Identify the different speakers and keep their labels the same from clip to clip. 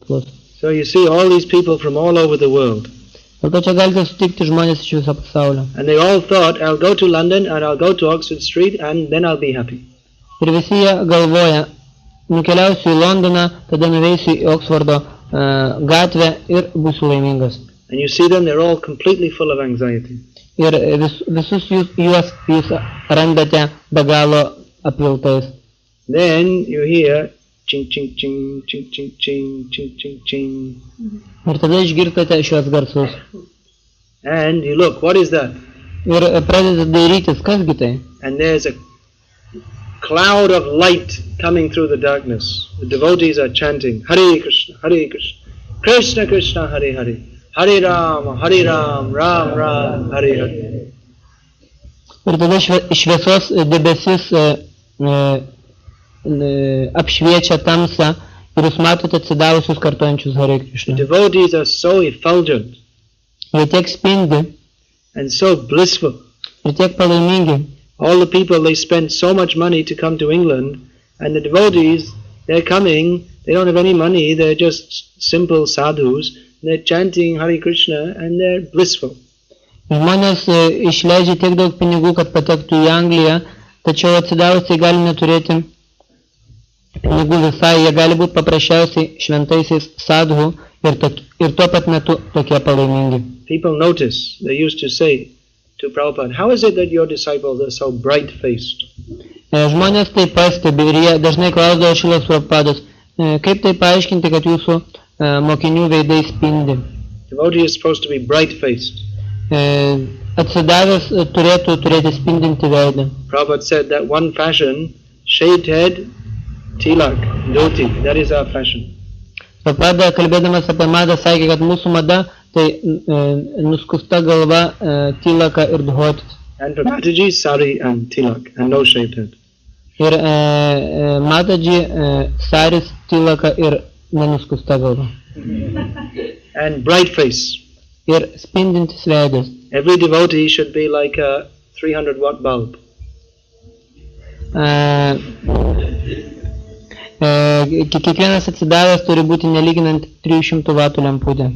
Speaker 1: plus.
Speaker 2: So you see all these people from all over the world.
Speaker 1: Dėl to čia galite sutikti žmonės iš viso pasaulio.
Speaker 2: And they all thought, I'll go to London and I'll go to Oxford Street and then I'll be happy.
Speaker 1: Ir visi jie galvoja, nukeliausiu į Londoną, tada nuveisiu į Oksfordo gatvę ir būsiu laimingas.
Speaker 2: And you see them, they're all completely full of anxiety.
Speaker 1: Ir visus jūs randate be galo apviltais.
Speaker 2: Then you hear ching ching ching ching ching ching ching ching ching.
Speaker 1: Ir tada išgirstate šios garsus.
Speaker 2: And you look, what is that?
Speaker 1: Ir pradedate dairytis, kasgi tai?
Speaker 2: And there's a cloud of light coming through the darkness. The devotees are chanting, Hare Krishna, Hare Krishna, Krishna Krishna, Hare Hare, Hare Ram, Ram Ram, Hare Hare.
Speaker 1: Ir tada šviesos debesis apšviečia tamsą ir jūs matote atsidavusius kartojančius Hare Krishna.
Speaker 2: The devotees are so effulgent
Speaker 1: Jie tiek spindi
Speaker 2: and so blissful.
Speaker 1: ir tiek palaimingi.
Speaker 2: All the people, they spend so much money to come to England, and the devotees, they're coming, they don't have any money, they're just simple sadhus, they're chanting Hare Krishna and they're blissful.
Speaker 1: Žmonės išleidžia tiek daug pinigų, kad patektų į Angliją, tačiau atsidavusiai gali neturėti pinigų visai, jie gali būti paprasčiausiai šventaisiais sadhu ir tuo pat metu tokie palaimingi.
Speaker 2: People notice, they used to say to Prabhupada, how is it that your disciples are so bright-faced?
Speaker 1: Žmonės tai pastebi ir jie dažnai klausdavo Šilos Prabhupados, kaip tai paaiškinti, kad jūsų mokinių veidai spindi.
Speaker 2: Devotee is supposed to be bright-faced.
Speaker 1: Atsidavęs turėtų turėti spindinti veidą.
Speaker 2: Prabhupada said that one fashion, shaved head, tilak, dhoti, that is our fashion.
Speaker 1: Prabhupada, kalbėdamas apie madą, sakė, kad mūsų mada tai nuskusta galva, tilaka ir dhotis.
Speaker 2: And for Mataji, sari and tilak, and no shaved head.
Speaker 1: Ir Mataji, saris, tilaka ir nenuskusta galva.
Speaker 2: And bright face.
Speaker 1: Ir spindintis veidas.
Speaker 2: Every devotee should be like a 300 watt bulb.
Speaker 1: Kiekvienas atsidavęs turi būti nelyginant 300 vatų lemputė.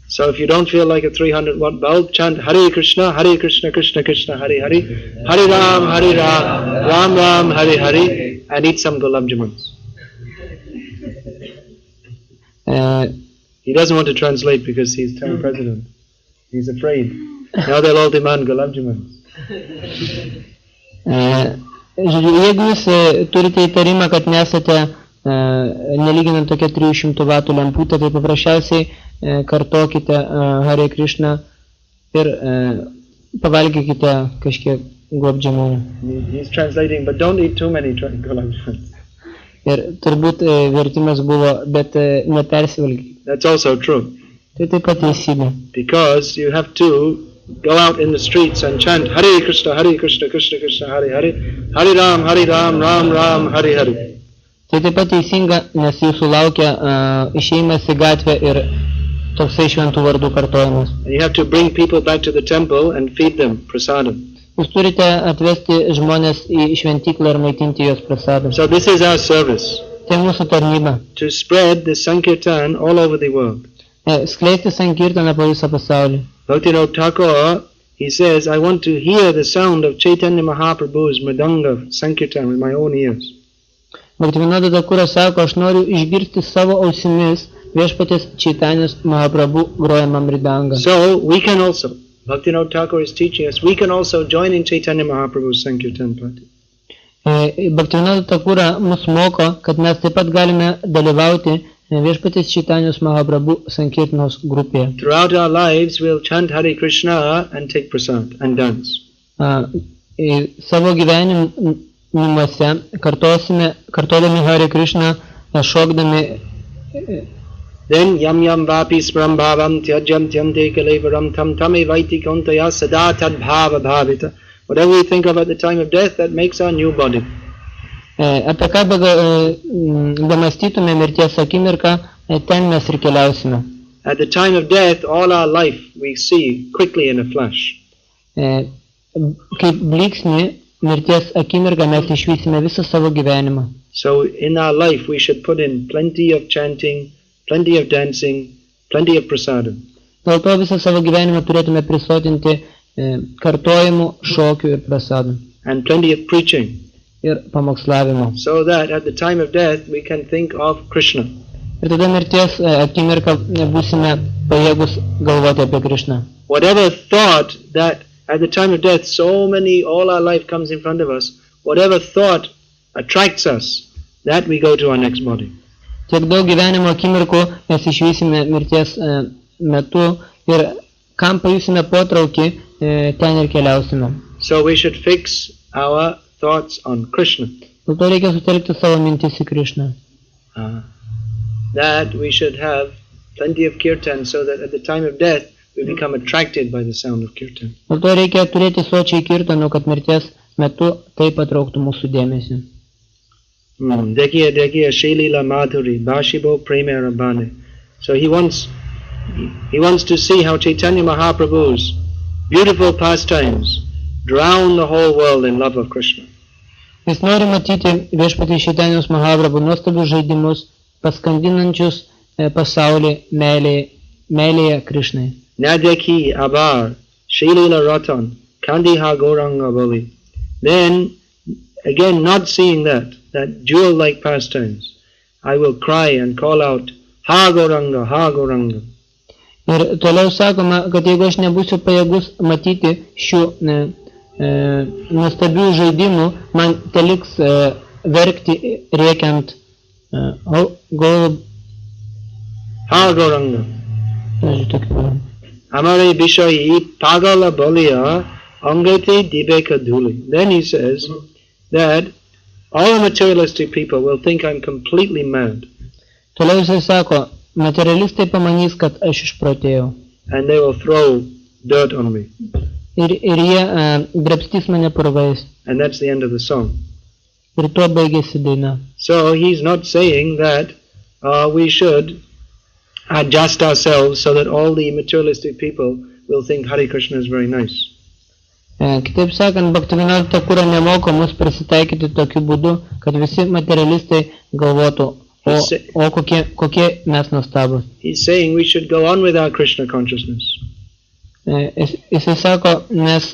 Speaker 2: So if you don't feel like a 300 watt bulb, chant Hare Krishna, Krishna Krishna, Hare Hare, Hare Ram, Ram Ram, Hare Hare, and eat some gulab jamans. He doesn't want to translate because he's town president. He's afraid. Now they'll all demand gulab jamans.
Speaker 1: Jeigu jūs turite įtarimą, kad nesate nelyginant tokia 300 vatų lemputė, tai paprasčiausiai kartokite Hare Krishna ir pavalgykite kažkiek gulab jamunų.
Speaker 2: He's translating, but don't eat too many gulab jamans.
Speaker 1: Ir turbūt vertimas buvo, bet nepersivalgykite.
Speaker 2: That's also true.
Speaker 1: Tai taip pat teisybė.
Speaker 2: Because you have to go out in the streets and chant Hare Krishna, Krishna Krishna, Hare Hare, Hare Ram, Ram Ram, Hare Hare.
Speaker 1: Tai taip pat teisinga, nes jūsų laukia išėjimas į gatvę ir toksai šventų vardų kartojimas.
Speaker 2: And you have to bring people back to the temple and feed them prasadam.
Speaker 1: Jūs turite atvesti žmonės į šventyklą ir maitinti juos prasadam.
Speaker 2: So this is our service.
Speaker 1: Tai mūsų tarnyba.
Speaker 2: To spread the Sankirtan all over the world.
Speaker 1: Skleisti Sankirtaną po visą pasaulį.
Speaker 2: Bhaktivinoda Thakur, he says, I want to hear the sound of Chaitanya Mahaprabhu's Mridanga Sankirtan with my own ears.
Speaker 1: Bhaktivinoda Thakuras sako, aš noriu išgirsti savo ausimis viešpaties Čaitanijos Mahaprabhu grojamą mridangą.
Speaker 2: So we can also, Bhaktivinoda Thakur is teaching us, we can also join in Chaitanya Mahaprabhu's Sankirtan party.
Speaker 1: Bhaktivinoda Thakura mus moko, kad mes taip pat galime dalyvauti viešpaties Čaitanijos Mahaprabhu Sankirtanos grupėje.
Speaker 2: Throughout our lives we'll chant Hare Krishna and take prasad and dance.
Speaker 1: Savo gyvenimuose kartodami Hare Krishna, šokdami.
Speaker 2: Then yam yam vapi spram bhavam tyajam tyante kalevaram tam tame vaiti kontaya sada tad bhava bhavita. Whatever we think of at the time of death, that makes our new body.
Speaker 1: Apie ką bemąstytume mirties akimirką, ten mes ir keliausime.
Speaker 2: At the time of death, all our life we see quickly in a flash.
Speaker 1: Kaip blyksnį mirties akimirką mes išvysime visą savo gyvenimą.
Speaker 2: So in our life we should put in plenty of chanting, plenty of dancing, plenty of prasadam.
Speaker 1: Dėl to visą savo gyvenimą turėtume prisotinti kartojimų, šokių ir prasadų.
Speaker 2: And plenty of preaching.
Speaker 1: Ir pamokslavimo.
Speaker 2: So that at the time of death we can think of Krishna.
Speaker 1: Ir tada mirties akimirką būsime pajėgus galvoti apie Krishną.
Speaker 2: Whatever thought that at the time of death all our life comes in front of us, whatever thought attracts us, that we go to our next body.
Speaker 1: Tiek daug gyvenimo akimirkų mes išvysime mirties metu ir kam pajusime potraukį, ten ir keliausime.
Speaker 2: So we should fix our thoughts on Krishna.
Speaker 1: Dėl to reikia sutelkti savo mintis į Krishną.
Speaker 2: That we should have plenty of kirtan so that at the time of death we become attracted by the sound of kirtan.
Speaker 1: Dėl to reikia turėti sočiai kirtanų, kad mirties metu tai patrauktų mūsų dėmesį.
Speaker 2: Dekhiye dekhiye Shalila Madhuri Bhashibo Prema Rabane. So he wants to see how Chaitanya Mahaprabhu's beautiful pastimes drown the whole world in love of Krishna.
Speaker 1: Jis nori matyti viešpatį Čaitanijos Mahaprabhu nuostabius žaidimus, paskandinančius pasaulį meilėje Krishnai.
Speaker 2: Nadeki Abar Shalila Ratan Kandiha Gauranga Bali. Then again, not seeing that jewel-like pastimes, I will cry and call out, Ha Gauranga, Ha Gauranga.
Speaker 1: Ir toliau sakoma, kad jeigu aš nebūsiu pajėgus matyti šių nuostabių žaidimų, man teliks verkti rėkiant
Speaker 2: Ha Gauranga. Amare Bishayi Pagala Baliya Angate Dibeka Dhuli. Then he says that all materialistic people will think I'm completely mad.
Speaker 1: Toliau jisai sako, materialistai pamanys, kad aš išprotėjau.
Speaker 2: And they will throw dirt on me.
Speaker 1: Ir jie drabstys mane purvais.
Speaker 2: And that's the end of the song.
Speaker 1: Ir tuo baigėsi daina.
Speaker 2: So he's not saying that we should adjust ourselves so that all the materialistic people will think Hare Krishna is very nice.
Speaker 1: Kitaip sakant, Bhaktivinoda Thakura nemoko mus prisitaikyti tokiu būdu, kad visi materialistai galvotų, o kokie mes nuostabus.
Speaker 2: He's saying we should go on with our Krishna consciousness.
Speaker 1: Jisai sako, mes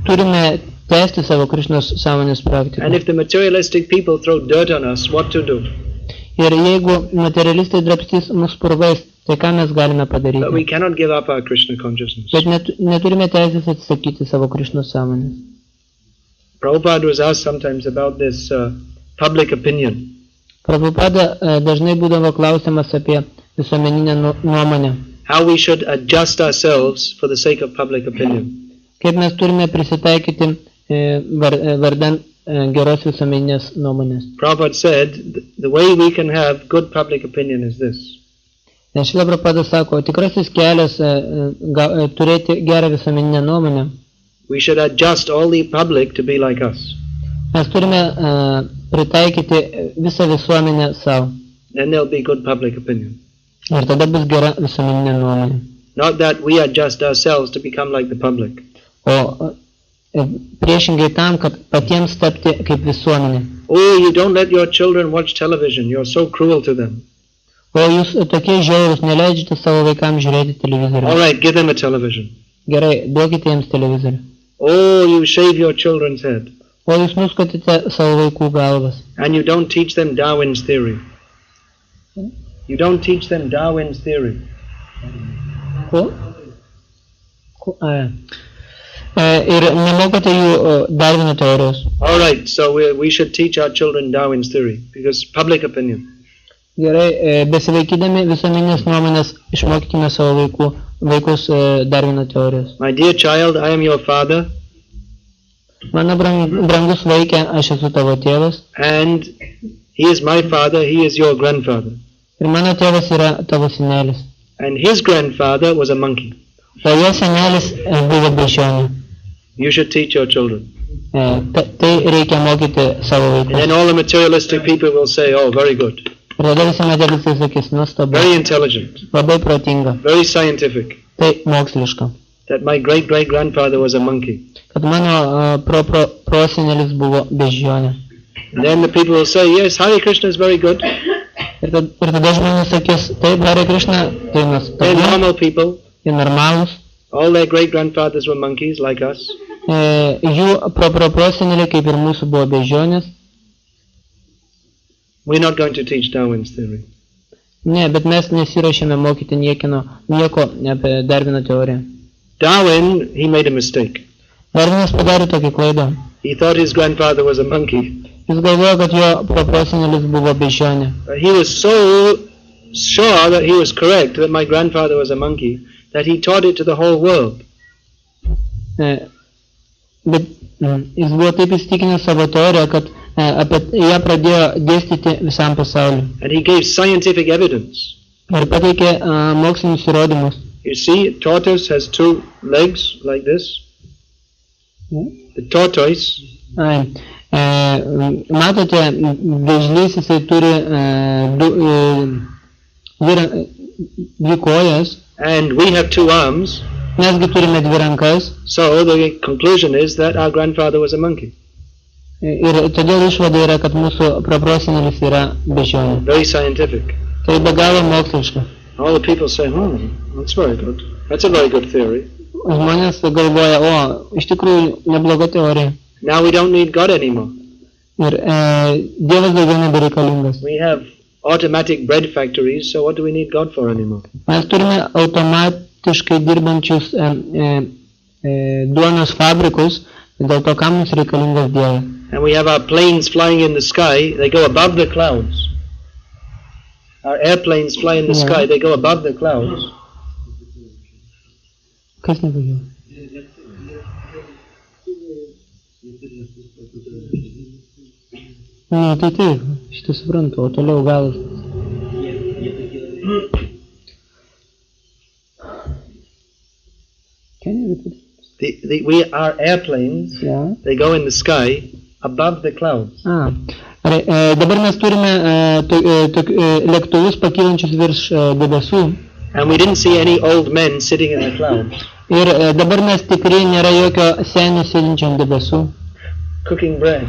Speaker 1: turime tęsti savo Krishnos sąmonės praktiką.
Speaker 2: And if the materialistic people throw dirt on us, what to do?
Speaker 1: Ir jeigu materialistai drabstys mus purvais, tai ką mes galime padaryti?
Speaker 2: But we cannot give up our Krishna consciousness.
Speaker 1: Bet neturime teisės atsisakyti savo Krishnos sąmonės.
Speaker 2: Prabhupada was asked sometimes about this public opinion.
Speaker 1: Prabhupada dažnai būdavo klausimas apie visuomeninę nuomonę.
Speaker 2: How we should adjust ourselves for the sake of public opinion.
Speaker 1: Kaip mes turime prisitaikyti vardan geros visuomeninės nuomonės.
Speaker 2: Prabhupada said, the way we can have good public opinion is this.
Speaker 1: Šrila Prabhupada sako, tikrasis kelias turėti gerą visuomeninę nuomonę.
Speaker 2: We should adjust all the public to be like us.
Speaker 1: Mes turime pritaikyti visą visuomenę savo.
Speaker 2: Then there'll be good public opinion.
Speaker 1: Ir tada bus gera visuomeninė nuomonė.
Speaker 2: Not that we adjust ourselves to become like the public.
Speaker 1: O priešingai tam, kad patiems tapti kaip visuomenė.
Speaker 2: Oh, you don't let your children watch television. You're so cruel to them.
Speaker 1: O jūs tokie žiaurūs, neleidžiate savo vaikams žiūrėti televizorių.
Speaker 2: All right, give them a television.
Speaker 1: Gerai, duokite jiems televizorių.
Speaker 2: Oh, you shave your children's head.
Speaker 1: O jūs nuskatite savo vaikų galvas.
Speaker 2: And you don't teach them Darwin's theory. You don't teach them Darwin's theory.
Speaker 1: Ko? Ir nemokote jų Darwino teorijos.
Speaker 2: All right, so we should teach our children Darwin's theory because public opinion.
Speaker 1: Gerai, besivaikydami visuomeninės nuomonės išmokykime savo vaikus Darwino teorijos.
Speaker 2: My dear child, I am your father.
Speaker 1: Mano brangus vaikė, aš esu tavo tėvas.
Speaker 2: And he is my father, he is your grandfather.
Speaker 1: Ir mano tėvas yra tavo senelis.
Speaker 2: And his grandfather was a monkey.
Speaker 1: O jo senelis buvo beždžionė.
Speaker 2: You should teach your children.
Speaker 1: Tai reikia mokyti savo vaikus.
Speaker 2: And then all the materialistic people will say, oh, very good.
Speaker 1: Ir tada visi materialistai sakys, nuostabu.
Speaker 2: Very intelligent.
Speaker 1: Labai protinga.
Speaker 2: Very scientific.
Speaker 1: Tai moksliška.
Speaker 2: That my great-great-grandfather was a monkey.
Speaker 1: Kad mano prosenelis buvo beždžionė.
Speaker 2: And then the people will say, yes, Hare Krishna is very good.
Speaker 1: Ir tada žmonės sakys, taip, Hare Krishna, tai mes
Speaker 2: They're normal people.
Speaker 1: jie normalūs.
Speaker 2: All their great-grandfathers were monkeys like us.
Speaker 1: Jų proseneliai kaip ir mūsų buvo bežionės.
Speaker 2: We're not going to teach Darwin's theory.
Speaker 1: Ne, bet mes nesiruošėme mokyti nieko apie Darwino teoriją.
Speaker 2: Darwin, he made a mistake.
Speaker 1: Darwinas padarė tokį klaidą.
Speaker 2: He thought his grandfather was a monkey.
Speaker 1: Jis galvojo, kad jo prosenelis buvo bežionė.
Speaker 2: He was so sure that he was correct, that my grandfather was a monkey, that he taught it to the whole world.
Speaker 1: Bet jis buvo taip įsitikinęs savo teoriją, kad apie ją pradėjo dėstyti visam pasauliu.
Speaker 2: And he gave scientific evidence.
Speaker 1: Ir pateikė mokslinius įrodymus.
Speaker 2: You see, tortoise has two legs like this. The tortoise.
Speaker 1: Matote, vėžlys jisai turi dvi kojas.
Speaker 2: And we have two arms.
Speaker 1: Mesgi turime dvi rankas.
Speaker 2: So the conclusion is that our grandfather was a monkey.
Speaker 1: Ir todėl išvada yra, kad mūsų prosenelis yra bežionė.
Speaker 2: Very scientific.
Speaker 1: Tai be galo moksliška.
Speaker 2: All the people say, that's very good. That's a very good theory.
Speaker 1: Žmonės galvoja, iš tikrųjų nebloga teorija.
Speaker 2: Now we don't need God anymore.
Speaker 1: Ir Dievas daugiau nebereikalingas.
Speaker 2: We have automatic bread factories, so what do we need God for anymore?
Speaker 1: Mes turime automatiškai dirbančius duonos fabrikus, dėl to kam mums reikalingas Dievas.
Speaker 2: And we have our planes flying in the sky, they go above the clouds. Our airplanes fly in the sky, they go above the clouds.
Speaker 1: Kas nebaigė? Ne, tai taip, šitą suprantu, o toliau galas. Can you repeat?
Speaker 2: Our airplanes, they go in the sky above the clouds.
Speaker 1: Dabar mes turime lėktuvus pakylančius virš debesų.
Speaker 2: And we didn't see any old men sitting in the clouds.
Speaker 1: Ir dabar mes tikrai nėra jokio senio sėdinčio ant debesų.
Speaker 2: Cooking bread.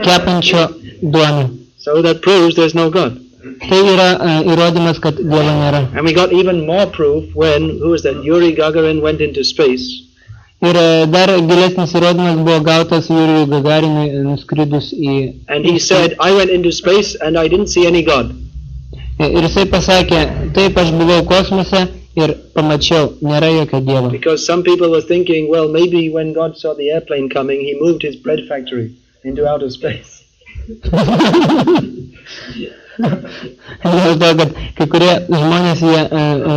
Speaker 1: Kepančio duoną.
Speaker 2: So that proves there's no God.
Speaker 1: Tai yra įrodymas, kad Dievo nėra.
Speaker 2: And we got even more proof when, who was that, Yuri Gagarin went into space.
Speaker 1: Ir dar gilesnis įrodymas buvo gautas Jurijui Gagarinui nuskridus į...
Speaker 2: And he said, I went into space and I didn't see any God.
Speaker 1: Ir jisai pasakė, taip, aš buvau kosmose ir pamačiau, nėra jokio Dievo.
Speaker 2: Because some people were thinking, well, maybe when God saw the airplane coming, he moved his bread factory into outer space.
Speaker 1: Dėl to, kad kai kurie žmonės jie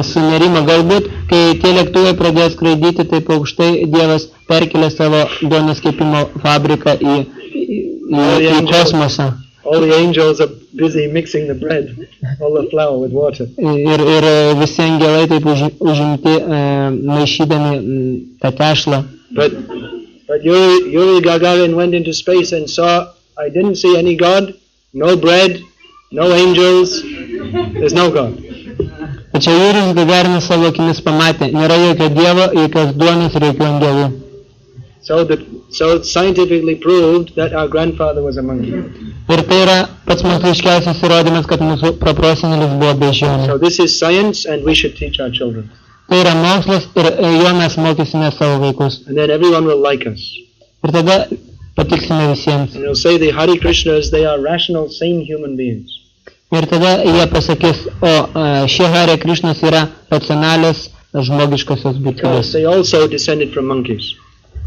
Speaker 1: sunerimo, galbūt, kai tie lėktuvai pradėjo skraidyti taip aukštai, Dievas perkelė savo duonos kepimo fabriką į kosmosą.
Speaker 2: All the angels are busy mixing the bread, all the flour with water.
Speaker 1: Ir visi angelai taip užimti maišydami tą tešlą.
Speaker 2: But Yuri Gagarin went into space and saw, I didn't see any God, no bread, no angels, there's no God.
Speaker 1: Tačiau Jurijus Gagarinas savo akimis pamatė, nėra jokio Dievo, jokios duonos ir jokių angelų.
Speaker 2: So it's scientifically proved that our grandfather was a monkey.
Speaker 1: Ir tai yra pats moksliškiausias įrodymas, kad mūsų prosenelis buvo bežionė.
Speaker 2: So this is science and we should teach our children.
Speaker 1: Tai yra mokslas ir jo mes mokysime savo vaikus.
Speaker 2: And then everyone will like us.
Speaker 1: Ir tada patiksime visiems.
Speaker 2: And they'll say the Hare Krishnas, they are rational, sane human beings.
Speaker 1: Ir tada jie pasakys, šie Hare Krishnas yra racionalios žmogiškosios būtybės.
Speaker 2: They also descended from monkeys.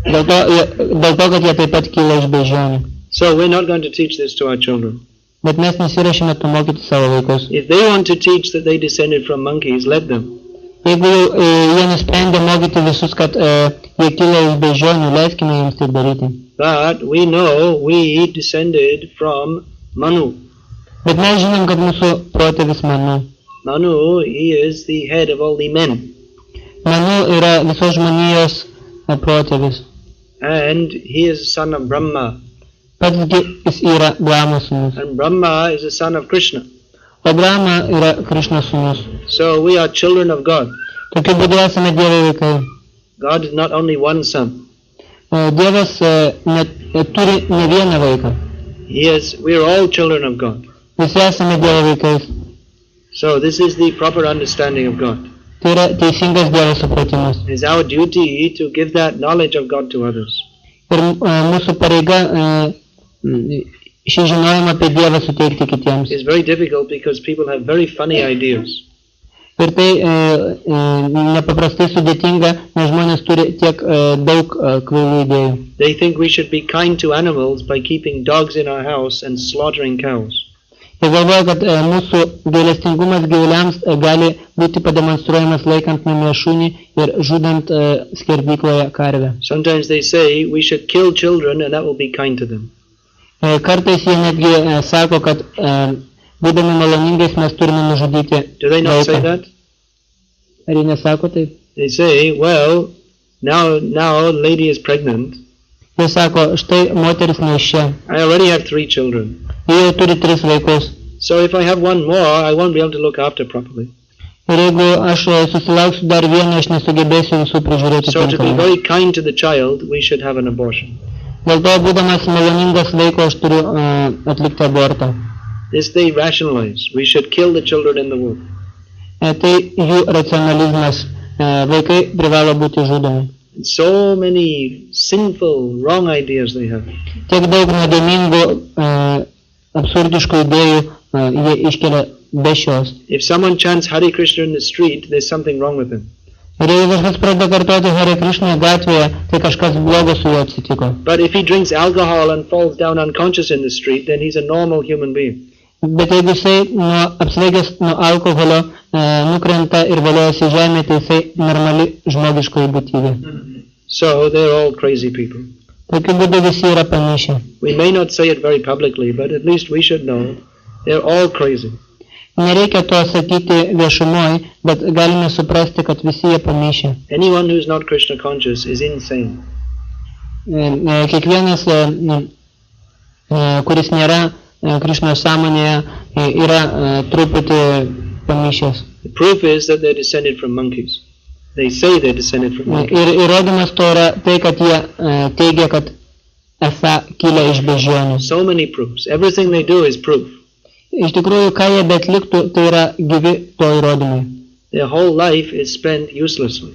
Speaker 1: Dėl to, kad jie taip pat kyla iš beždžionių.
Speaker 2: So we're not going to teach this to our children.
Speaker 1: Bet mes nesiruošime to mokyti savo vaikus.
Speaker 2: If they want to teach that they descended from monkeys, let them.
Speaker 1: Jeigu jie nusprendė mokyti visus, kad jie kyla iš beždžionių, leiskime jiems taip daryti.
Speaker 2: But we know we descended from Manu.
Speaker 1: Bet mes žinom, kad mūsų protėvis Manu.
Speaker 2: Manu, he is the head of all the men.
Speaker 1: Manu yra visos žmonijos protėvis.
Speaker 2: And he is a son of Brahma.
Speaker 1: Pats jis yra Brahma sūnus.
Speaker 2: And Brahma is a son of Krishna.
Speaker 1: O Brahma yra Krishna sūnus.
Speaker 2: So we are children of God.
Speaker 1: Tokiu būdu esame Dievo vaikai.
Speaker 2: God is not only one son.
Speaker 1: Dievas turi ne vieną vaiką.
Speaker 2: We are all children of God.
Speaker 1: Visi esame Dievo vaikais.
Speaker 2: So this is the proper understanding of God.
Speaker 1: Tai yra teisingas Dievo supratimas.
Speaker 2: It is our duty to give that knowledge of God to others.
Speaker 1: Ir mūsų pareiga šį žinojimą apie Dievą suteikti kitiems.
Speaker 2: It's very difficult because people have very funny ideas.
Speaker 1: Ir tai nepaprastai sudėtinga, nes žmonės turi tiek daug kvailų idėjų.
Speaker 2: They think we should be kind to animals by keeping dogs in our house and slaughtering cows.
Speaker 1: Jie galvoja, kad mūsų gailestingumas gyvuliams gali būti pademonstruojamas laikant namie šunį ir žudant skerdykloje karvę.
Speaker 2: Sometimes they say we should kill children and that will be kind to them.
Speaker 1: Kartais jie netgi sako, kad būdami maloningais mes turime nužudyti
Speaker 2: Do they not say
Speaker 1: vaiką.
Speaker 2: that?
Speaker 1: Ar jie nesako taip?
Speaker 2: They say, well, now lady is pregnant.
Speaker 1: Jie sako, štai moteris neiščia.
Speaker 2: I already have 3 children.
Speaker 1: Jie jau turi 3 vaikus.
Speaker 2: So if I have one more, I won't be able to look after properly.
Speaker 1: Ir jeigu aš susilauksiu dar vieną, aš nesugebėsiu visų prižiūrėti
Speaker 2: So to be
Speaker 1: tinkamai.
Speaker 2: very kind to the child, we should have an abortion.
Speaker 1: Dėl to, būdamas maloningas vaiko, aš turiu atlikti abortą.
Speaker 2: This they rationalize. We should kill the children in the womb.
Speaker 1: Tai jų racionalizmas. Vaikai privalo būti žudomi.
Speaker 2: And so many sinful, wrong ideas they have.
Speaker 1: Tiek daug nuodėmingų, absurdiškų idėjų jie iškelia be šios.
Speaker 2: If someone chants Hare Krishna in the street, there's something wrong with him.
Speaker 1: Ir jeigu kažkas pradeda kartoti Hare Krishna gatvėje, tai kažkas blogo su juo atsitiko.
Speaker 2: But if he drinks alcohol and falls down unconscious in the street, then he's a normal human being.
Speaker 1: Bet jeigu jisai apsvaigęs nuo alkoholio nukrenta ir valiojasi žemė, tai jisai normali žmogiškoji būtybė.
Speaker 2: So they're all crazy people.
Speaker 1: Tokiu būdu visi yra panaši.
Speaker 2: We may not say it very publicly, but at least we should know they're all crazy.
Speaker 1: Nereikia to sakyti viešumoj, bet galime suprasti, kad visi jie panaši.
Speaker 2: Anyone who's not Krishna conscious is insane.
Speaker 1: Kiekvienas, kuris nėra Krishnos sąmonėje, yra truputį pamišęs.
Speaker 2: The proof is that they're descended from monkeys. They say they're descended from monkeys.
Speaker 1: Ir įrodymas to yra tai, kad jie teigia, kad esą kilę iš beždžionių.
Speaker 2: So many proofs. Everything they do is proof.
Speaker 1: Iš tikrųjų, ką jie betliktų, tai yra gyvi to įrodymai.
Speaker 2: Their whole life is spent uselessly.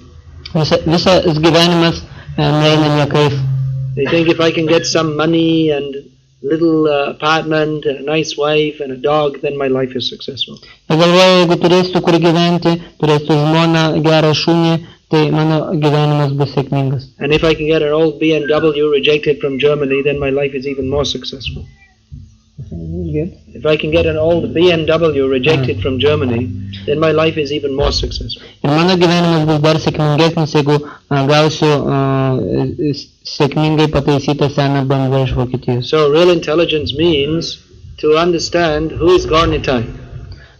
Speaker 1: Visas gyvenimas neina niekais.
Speaker 2: They think if I can get some money and little apartment, a nice wife and a dog, then my life is successful.
Speaker 1: Jie galvoja, jeigu turėsiu kur gyventi, turėsiu žmoną, gerą šunį, tai mano gyvenimas bus sėkmingas.
Speaker 2: And if I can get an old BMW rejected from Germany, then my life is even more successful. If I can get an old BMW rejected from Germany, then my life is even more successful.
Speaker 1: Ir mano gyvenimas bus dar sėkmingesnis, jeigu gausiu sėkmingai pataisytą seną BMW iš Vokietijos.
Speaker 2: So real intelligence means to understand who is Gaurnitai.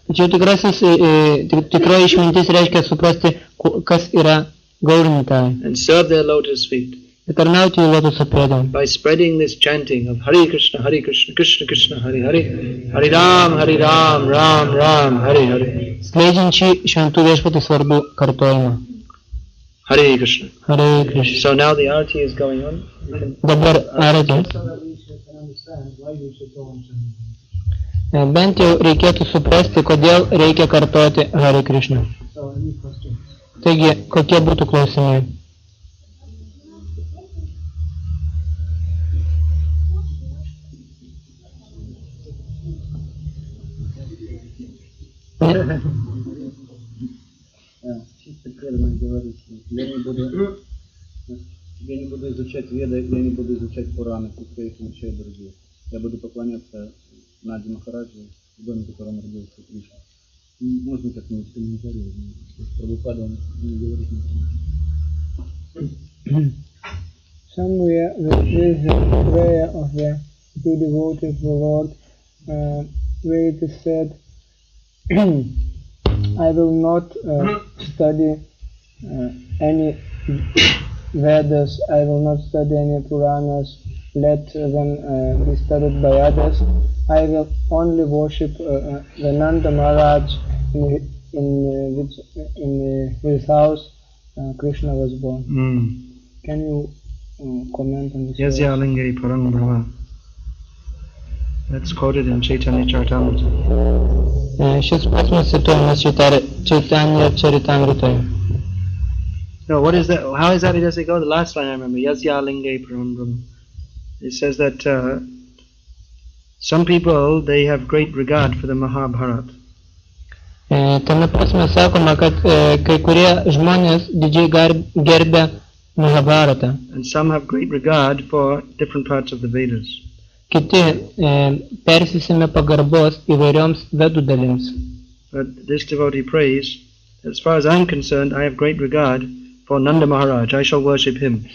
Speaker 1: Tačiau tikroji išmintis reiškia suprasti, kas yra Gaurnitai.
Speaker 2: And serve their lotus feet.
Speaker 1: Ir tarnauti jų lotuso pėdom.
Speaker 2: By spreading this chanting of Hare Krishna, Krishna Krishna, Hare Hare, Hare Ram, Ram Ram, Hare Hare.
Speaker 1: Skleidžiant šį šventų viešpaties vardų kartojimą.
Speaker 2: Hare Krishna.
Speaker 1: Hare Krishna.
Speaker 2: So now the arati is going on.
Speaker 1: Dabar arati. Bent jau reikėtų suprasti, kodėl reikia kartoti Hare Krishna. Taigi, kokie būtų klausimai?
Speaker 3: Чисто первое говорится. Я не буду изучать Веды, я не буду изучать Пураны, пускай их изучают другие. Я буду поклоняться Нади Махараджи, в доме, в котором родился Кришна. Можно как-нибудь комментарий? Прабхупада не говорит ничего.
Speaker 1: Somewhere there is a prayer of the two devotees of the Lord, where it is said, I will not study any Vedas, I will not study any Puranas, let them be studied by others. I will only worship the Nanda Maharaj in his house Krishna was born. Can you comment on this?
Speaker 2: Yasya Alingai Parang Brahma. That's quoted in Chaitanya Charitamrita.
Speaker 1: Šis posmas cituojamas Chaitanya Charitamritoje.
Speaker 2: No, what is that? How exactly does it go? The last line I remember. Yasya linge param Brahma. It says that some people, they have great regard for the Mahabharata.
Speaker 1: Tame posme sakoma, kad kai kurie žmonės didžiai gerbia Mahabharatą.
Speaker 2: And some have great regard for different parts of the Vedas.
Speaker 1: Kiti persisėmė pagarbos įvairioms vedų dalims.
Speaker 2: But this devotee prays, as far as I'm concerned, I have great regard for Nanda Maharaj. I shall worship him.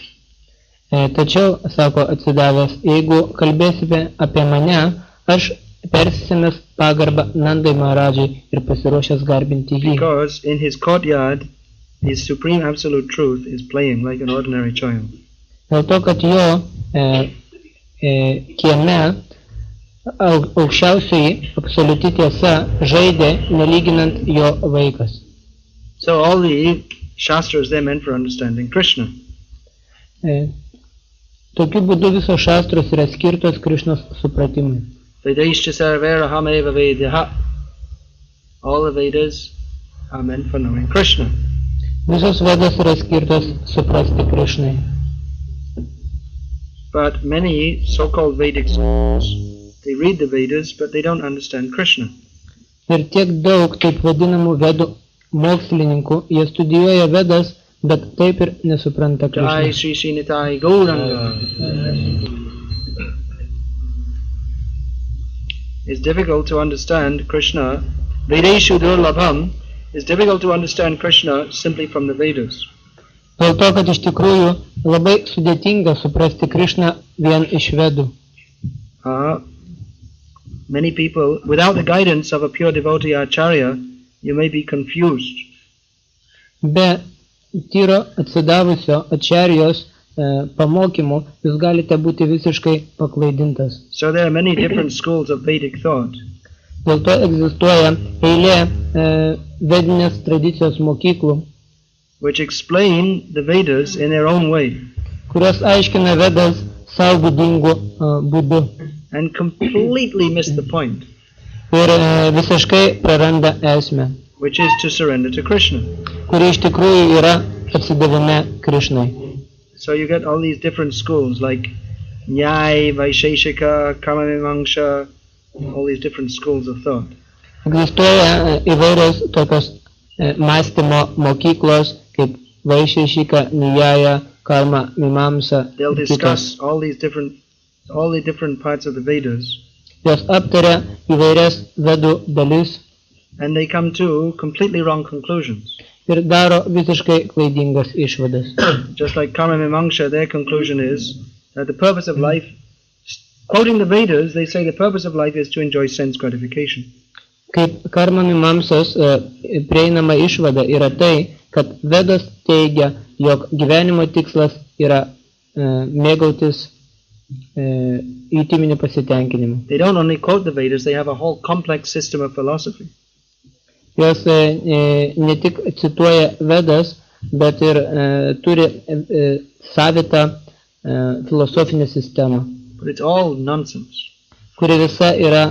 Speaker 1: Tačiau, sako atsidavęs, jeigu kalbėsime apie mane, aš persisėmęs pagarbą Nandai Maharajai ir pasiruošęs garbinti jį.
Speaker 2: Because in his courtyard, his supreme absolute truth is playing like an ordinary child.
Speaker 1: Dėl to, kad jo kieme aukščiausioji absoliuti tiesa žaidė, nelyginant jo vaikas.
Speaker 2: So all the shastras, they're meant for understanding Krishna.
Speaker 1: Tokiu būdu visos šastros yra skirtos Krišnos supratimui.
Speaker 2: Vedeshcha sarvera hameva vedyaha. All the Vedas are meant for knowing Krishna.
Speaker 1: Visos vedos yra skirtos suprasti Krišnai.
Speaker 2: But many so-called Vedic scholars, they read the Vedas, but they don't understand Krishna.
Speaker 1: Ir tiek daug taip vadinamų vedų mokslininkų, jie studijuoja vedas, bet taip ir nesupranta
Speaker 2: Jai
Speaker 1: Krišną.
Speaker 2: Shri Shri Nitai Gauranga. It's difficult to understand Krishna. Vedeshu Durlabham. It's difficult to understand Krishna simply from the Vedas.
Speaker 1: Dėl to, kad iš tikrųjų labai sudėtinga suprasti Krišną vien iš vedų.
Speaker 2: Many people, without the guidance of a pure devotee acharya, you may be confused.
Speaker 1: Be tyro atsidavusio ačarijos pamokymų jūs galite būti visiškai paklaidintas.
Speaker 2: So there are many different schools of Vedic thought.
Speaker 1: Dėl to egzistuoja eilė vedinės tradicijos mokyklų,
Speaker 2: which explain the Vedas in their own way
Speaker 1: kurios aiškina vedas savo būdingu būdu
Speaker 2: and completely miss the point,
Speaker 1: ir visiškai praranda esmę,
Speaker 2: which is to surrender to Krishna.
Speaker 1: kuri iš tikrųjų yra atsidavime Krišnai.
Speaker 2: So you get all these different schools like Nyaya, Vaisheshika, Kamamimamsa, all these different schools of thought.
Speaker 1: Egzistuoja įvairios tokios mąstymo mokyklos kaip Vaisheshika, Nyaya, Karma, Mimamsa.
Speaker 2: They'll discuss all the different parts of the Vedas,
Speaker 1: Jos aptaria įvairias vedų dalis
Speaker 2: and they come to completely wrong conclusions.
Speaker 1: ir daro visiškai klaidingas išvadas.
Speaker 2: Just like Kamamimamsa, their conclusion is that the purpose of life, quoting the Vedas, they say the purpose of life is to enjoy sense gratification.
Speaker 1: Kaip Karma Mimamsos prieinama išvada yra tai, kad Vedas teigia, jog gyvenimo tikslas yra mėgautis jutiminiu pasitenkinimu.
Speaker 2: They don't only quote the Vedas, they have a whole complex system of philosophy.
Speaker 1: Jos ne tik cituoja Vedas, bet ir turi savitą filosofinę sistemą,
Speaker 2: But it's all nonsense.
Speaker 1: kuri visa yra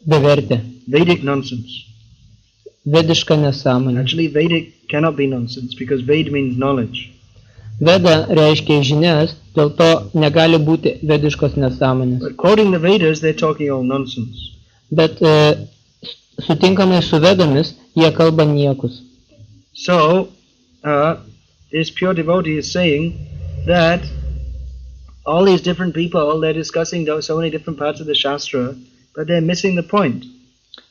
Speaker 1: bevertė,
Speaker 2: Vedic nonsense.
Speaker 1: vediška nesąmonė.
Speaker 2: Actually, Vedic cannot be nonsense because Ved means knowledge.
Speaker 1: Veda reiškia žinias, dėl to negali būti vediškos nesąmonės.
Speaker 2: But quoting the Vedas, they're talking all nonsense.
Speaker 1: Bet sutinkamai su vedomis jie kalba niekus.
Speaker 2: So, this pure devotee is saying that all these different people, they're discussing so many different parts of the Shastra, but they're missing the point.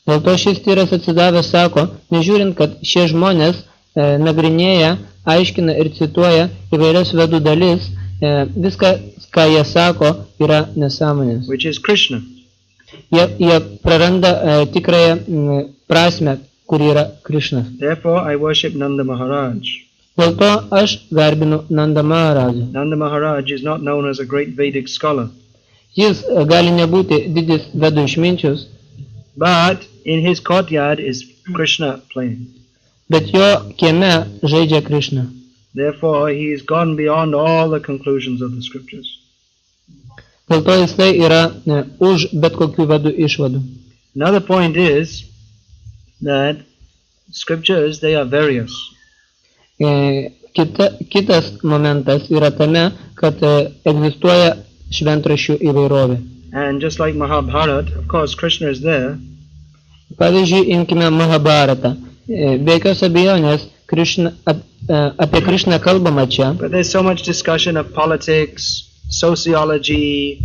Speaker 1: Dėl to šis tyras atsidavęs sako, nežiūrint, kad šie žmonės nagrinėja, aiškina ir cituoja įvairias vedų dalis, viską, ką jie sako, yra nesąmonės.
Speaker 2: Which is Krishna.
Speaker 1: Jie praranda tikrąją prasmę, kuri yra Krišnas.
Speaker 2: Therefore, I worship Nanda Maharaj.
Speaker 1: Dėl to aš garbinu Nanda Maharają.
Speaker 2: Nanda Maharaj is not known as a great Vedic scholar,
Speaker 1: Jis gali nebūti didis vedų išminčius,
Speaker 2: but in his courtyard is Krishna playing.
Speaker 1: bet jo kieme žaidžia Krišna.
Speaker 2: Therefore, he has gone beyond all the conclusions of the scriptures.
Speaker 1: Dėl to jisai yra už bet kokių vadų išvadų.
Speaker 2: Another point is that scriptures, they are various.
Speaker 1: Kitas momentas yra tame, kad egzistuoja šventraščių įvairovė.
Speaker 2: And just like Mahabharata, of course, Krishna is there,
Speaker 1: Pavyzdžiui, imkime Mahabharatą. Be jokios abejonės apie Krishną kalbama čia,
Speaker 2: but there's so much discussion of politics, sociology,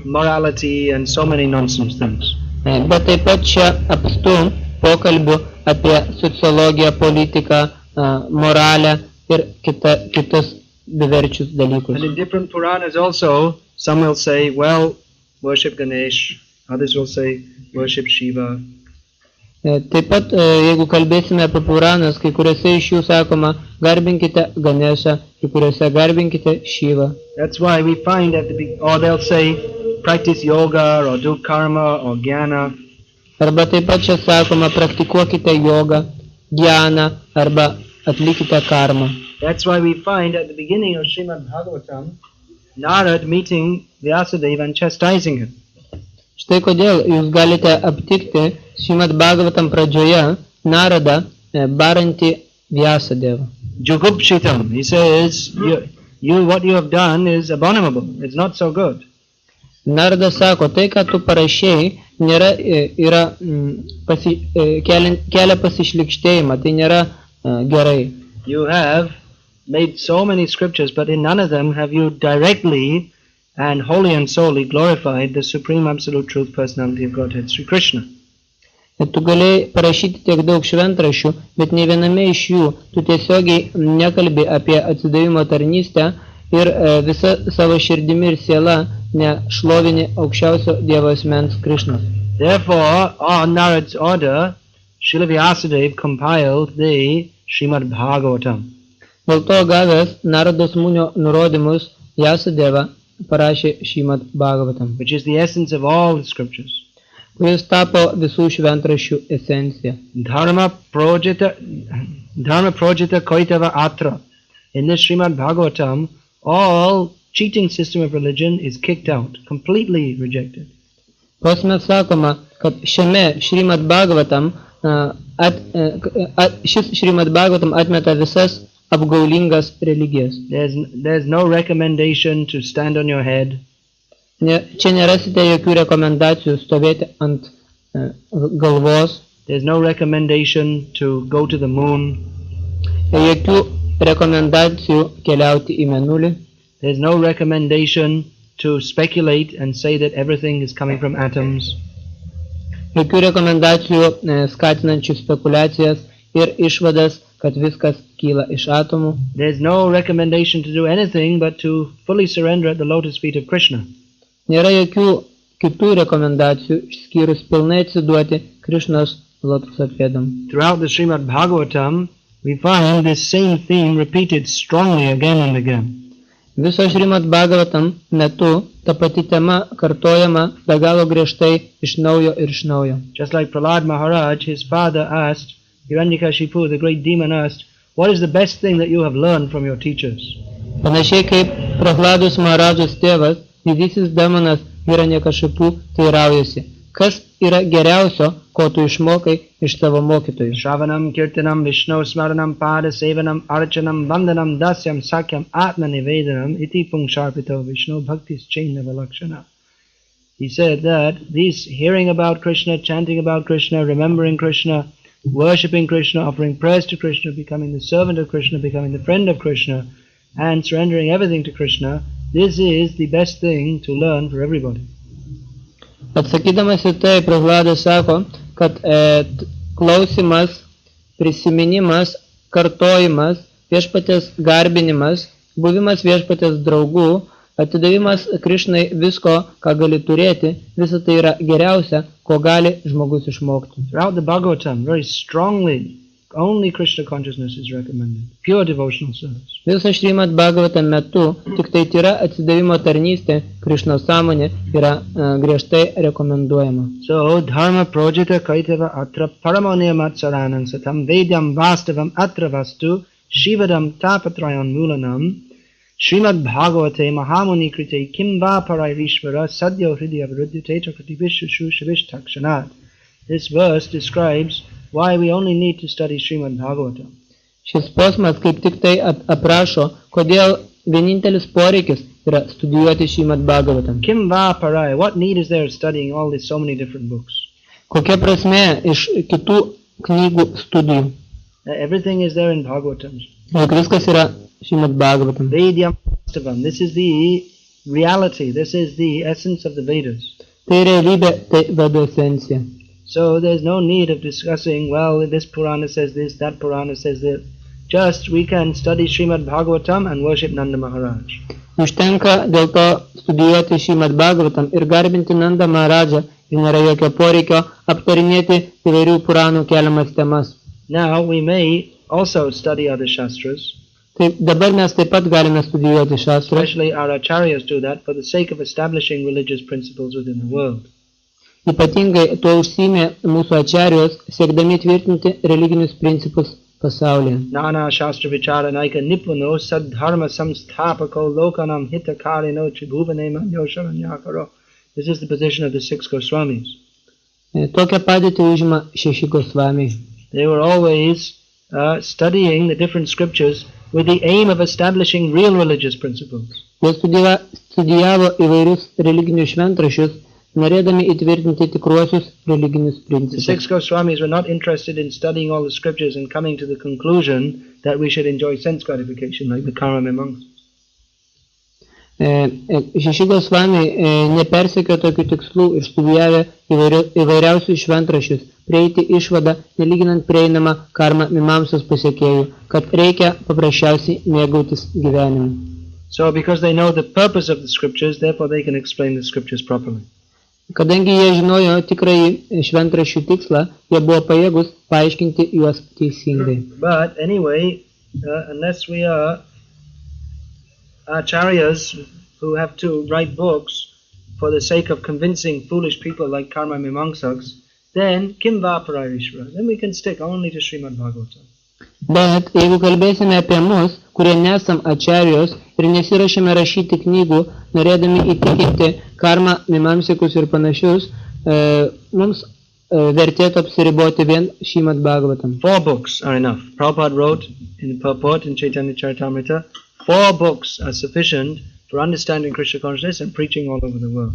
Speaker 2: morality, and so many nonsense things.
Speaker 1: bet taip pat čia apstu pokalbių apie sociologiją, politiką, moralę ir kitus beverčius dalykus.
Speaker 2: And in different Puranas also, some will say, well, worship Ganesh, others will say, worship Shiva.
Speaker 1: Taip pat, jeigu kalbėsime apie Puranas, kai kuriuose iš jų sakoma, garbinkite Ganešą, kai kuriuose garbinkite Šivą.
Speaker 2: That's why we find or they'll say, practice yoga, or do karma, or jnana.
Speaker 1: Arba taip pat čia sakoma, praktikuokite jogą, jnaną, arba atlikite karmą.
Speaker 2: That's why we find at the beginning of Srimad Bhagavatam, Narad meeting Vyasadeva and chastising him.
Speaker 1: Štai kodėl jūs galite aptikti Srimad Bhagavatam pradžioje Naradą barantį Vyasadevą.
Speaker 2: Jugupshitam, he says, what you have done is abominable, it's not so good.
Speaker 1: Narada sako, tai ką tu parašėjai, kelia pasišlikštėjimą, tai nėra gerai.
Speaker 2: You have made so many scriptures, but in none of them have you directly and wholly and solely glorified the Supreme Absolute Truth Personality of Godhead, Sri Krishna.
Speaker 1: Tu galėjai parašyti tiek daug šventraščių, bet ne viename iš jų tu tiesiogiai nekalbi apie atsidavimo tarnystę ir visa savo širdimi ir siela nešlovini aukščiausio Dievo asmens Krishnos.
Speaker 2: Therefore, on Narad's order, Srila Vyasadeva compiled the Srimad Bhagavatam.
Speaker 1: Dėl to gavęs Narados munio nurodymus, Vyasadeva parašė Srimad Bhagavatam,
Speaker 2: which is the essence of all the scriptures.
Speaker 1: Kuris tapo visų šventraščių esencija.
Speaker 2: Dharma projita koitava atra. In this Srimad Bhagavatam, all cheating system of religion is kicked out, completely rejected.
Speaker 1: Posme sakoma, kad šiame Srimad Bhagavatam šis Srimad Bhagavatam atmeta visas apgaulingas religijas.
Speaker 2: There's no recommendation to stand on your head.
Speaker 1: Čia nerasite jokių rekomendacijų stovėti ant galvos.
Speaker 2: There's no recommendation to go to the moon.
Speaker 1: Jokių rekomendacijų keliauti į mėnulį.
Speaker 2: There's no recommendation to speculate and say that everything is coming from atoms.
Speaker 1: Jokių rekomendacijų skatinančių spekulacijas ir išvadas, kad viskas kyla iš atomų.
Speaker 2: There's no recommendation to do anything but to fully surrender at the lotus feet of Krishna.
Speaker 1: Nėra jokių kitų rekomendacijų, išskyrus pilnai atsiduoti Krishnos lotuso pėdom.
Speaker 2: Throughout the Srimad Bhagavatam, we find this same theme repeated strongly again and again.
Speaker 1: Viso Srimad Bhagavatam metu ta pati tema kartojama be galo griežtai iš naujo ir iš naujo.
Speaker 2: Just like Prahlad Maharaj, his father asked, Hiranyakashipu, the great demon asked, what is the best thing that you have learned from your teachers?
Speaker 1: Panašiai kaip Prahladus Maharajos tėvas, didysis demonas Hiranyakashipu teiraujasi, kas yra geriausio, ko tu išmokai iš savo mokytojų.
Speaker 2: Shravanam, kirtanam, Vishnu smaranam, pada sevanam, archanam, vandanam, dasyam, sakyam, atma nivedanam, iti pungsharpito Vishnu bhaktis chainava lakshana. He said that these hearing about Krishna, chanting about Krishna, remembering Krishna, worshipping Krishna, offering prayers to Krishna, becoming the servant of Krishna, becoming the friend of Krishna, and surrendering everything to Krishna, this is the best thing to learn for everybody.
Speaker 1: Atsakydamas į tai, Prahladas sako, kad klausimas, prisiminimas, kartojimas, viešpatės garbinimas, buvimas viešpatės draugų, atidavimas Krishnai visko, ką gali turėti, visa tai yra geriausia, ko gali žmogus išmokti.
Speaker 2: Throughout the Bhagavatam, very strongly, only Krishna consciousness is recommended. Pure devotional service.
Speaker 1: Viso Srimad Bhagavatam metu tik tai tyra atsidavimo tarnystė, Krishnos sąmonė yra griežtai rekomenduojama.
Speaker 2: So, dharma projita kaitava atra paramoniyam atsaranam satam vedyam vastavam atra vastu shivadam tapatrayan mulanam Srimad Bhagavate Mahamuni Krite Kim Va Parairishvara Sadhya Hridya Vridyate Kriti Vishushush Takshanat. This verse describes why we only need to study Srimad Bhagavatam.
Speaker 1: Šis posmas kaip tik tai aprašo, kodėl vienintelis poreikis yra studijuoti Šrimad Bhagavatam.
Speaker 2: Kim Va Parai, what need is there studying all these so many different books?
Speaker 1: Kokia prasmė iš kitų knygų studijų?
Speaker 2: Everything is there in Bhagavatam.
Speaker 1: Juk viskas yra Šrimad Bhagavatam.
Speaker 2: Vedyam Vastavam. This is the reality. This is the essence of the Vedas.
Speaker 1: Tai realybė, tai Vedų esencija.
Speaker 2: So there's no need of discussing, well, this Purana says this, that Purana says that. Just we can study Srimad Bhagavatam and worship Nanda Maharaj.
Speaker 1: Užtenka dėl to studijuoti Šrimad Bhagavatam ir garbinti Nanda Maharadžą ir nėra jokio poreikio aptarinėti įvairių Puranų keliamas temas.
Speaker 2: Now we may also study other Shastras.
Speaker 1: Tai dabar mes taip pat galime studijuoti Šastrą.
Speaker 2: Especially our acharyas do that for the sake of establishing religious principles within the world.
Speaker 1: Ypatingai tuo užsiimė mūsų acharijos, siekdami tvirtinti religinius principus pasaulyje.
Speaker 2: Nana Shastra Vichara Naika Nipuno Sadharma Samsthapako Lokanam Hitakarino Tribhuvane Manyoshara. This is the position of the 6 Goswamis.
Speaker 1: Tokią padėtį užima 6 Gosvamiai.
Speaker 2: They were always studying the different scriptures with the aim of establishing real religious principles.
Speaker 1: Jie studijavo įvairius religinius šventraščius, norėdami įtvirtinti tikruosius religinius
Speaker 2: The
Speaker 1: principus.
Speaker 2: 6 Goswamis were not interested in studying all the scriptures and coming to the conclusion that we should enjoy sense gratification like the Karma monks.
Speaker 1: 6 Gosvamiai nepersekiojo tokių tikslų ir studijavę įvairiausius šventraščius, prieiti išvadą, nelyginant prieinamą karma mimamsos pasiekėjų, kad reikia paprasčiausiai mėgautis gyvenimu.
Speaker 2: So because they know the purpose of the scriptures, therefore they can explain the scriptures properly.
Speaker 1: Kadangi jie žinojo tikrąjį šventraščių tikslą, jie buvo pajėgus paaiškinti juos teisingai.
Speaker 2: But anyway, unless we are acharyas who have to write books for the sake of convincing foolish people like Karma Mimamsaks, then Kim Va Parairishvara, then we can stick only to Srimad Bhagavatam.
Speaker 1: Bet jeigu kalbėsime apie mus, kurie nesam acharijos ir nesirašėme rašyti knygų, norėdami įtikinti karma mimamsikus ir panašius, mums vertėtų apsiriboti vien Srimad Bhagavatam.
Speaker 2: 4 books are enough. Prabhupada wrote in the purport in Chaitanya Charitamrita, 4 books are sufficient for understanding Krishna consciousness and preaching all over the world.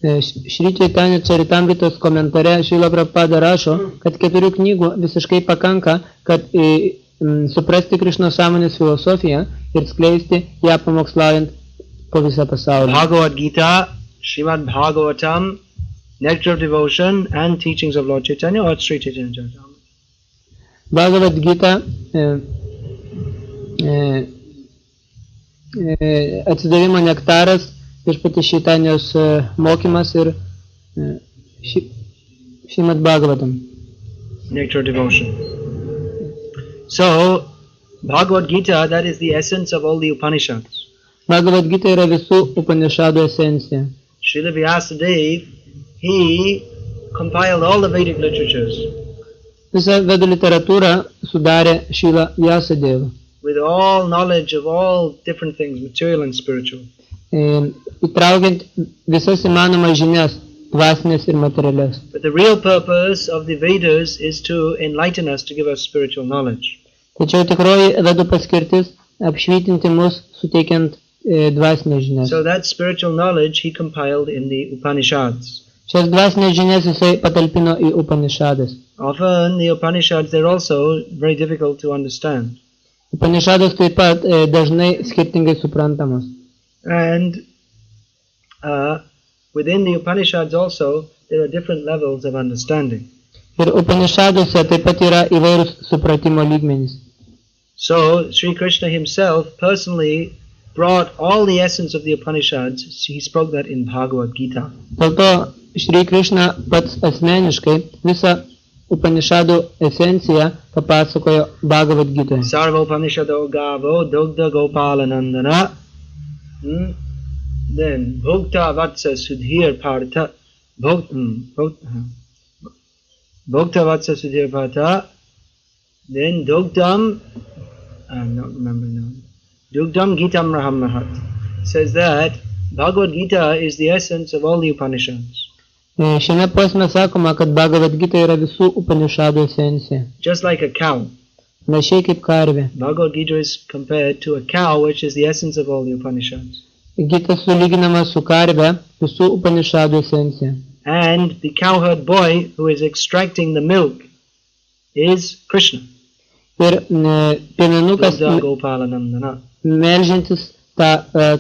Speaker 1: Šri Chaitanya Charitamritos komentare Šrila Prabhupada rašo, kad 4 knygų visiškai pakanka, kad suprasti Krishno sąmonės filosofiją ir skleisti ją pamokslaujant po visą pasaulį.
Speaker 2: Bhagavad Gita, Srimad Bhagavatam, Nectar of Devotion and Teachings of Lord Chaitanya or Sri Chaitanya Charitamrita.
Speaker 1: Bhagavad Gita, atsidavimo nektaras, viešpaties Čaitanijos mokymas ir Srimad Bhagavatam.
Speaker 2: Nectar of Devotion. So, Bhagavad Gita, that is the essence of all the Upanishads.
Speaker 1: Bhagavad Gita yra visų Upanishadų esencija.
Speaker 2: Srila Vyasadeva, he compiled all the Vedic literatures
Speaker 1: Visą Vedų literatūrą sudarė Šrila Vyasadeva,
Speaker 2: with all knowledge of all different things, material and spiritual.
Speaker 1: Įtraukiant visas įmanomas žinias, dvasinės ir materialias.
Speaker 2: But the real purpose of the Vedas is to enlighten us, to give us spiritual knowledge.
Speaker 1: Tačiau tikroji Vedų paskirtis apšvitinti mus, suteikiant dvasinės žinias.
Speaker 2: So that spiritual knowledge he compiled in the Upanishads.
Speaker 1: Šias dvasinės žinias jisai patalpino į Upanishadas.
Speaker 2: Often the Upanishads, they're also very difficult to understand.
Speaker 1: Upanishadas taip pat dažnai skirtingai suprantamos.
Speaker 2: And within the Upanishads also, there are different levels of understanding.
Speaker 1: Ir Upanishaduose taip pat yra įvairūs supratimo lygmenys.
Speaker 2: So, Sri Krishna himself personally brought all the essence of the Upanishads. He spoke that in Bhagavad Gita.
Speaker 1: Dėl to Šri Krishna pats asmeniškai visą Upanishadų esenciją papasakojo Bhagavad Gitoje.
Speaker 2: Sarva Upanishado Gavo Dogda Gopalanandana. Then Bhokta Vatsa Sudhir Partha. Bhokta Vatsa Sudhir Partha. Then Dogdam. I'm not remembering now. Dugdam Gitam Raham Mahat, says that Bhagavad Gita is the essence of all the Upanishads.
Speaker 1: Šiame posme sakoma, kad Bhagavad Gita yra visų Upanishadų esencija.
Speaker 2: Just like a cow.
Speaker 1: Panašiai kaip karvė.
Speaker 2: Bhagavad Gita is compared to a cow, which is the essence of all the Upanishads.
Speaker 1: Gita sulyginama su karve, visų Upanishadų esencija.
Speaker 2: And the cowherd boy who is extracting the milk is Krishna.
Speaker 1: Ir piemenukas melžiantis tą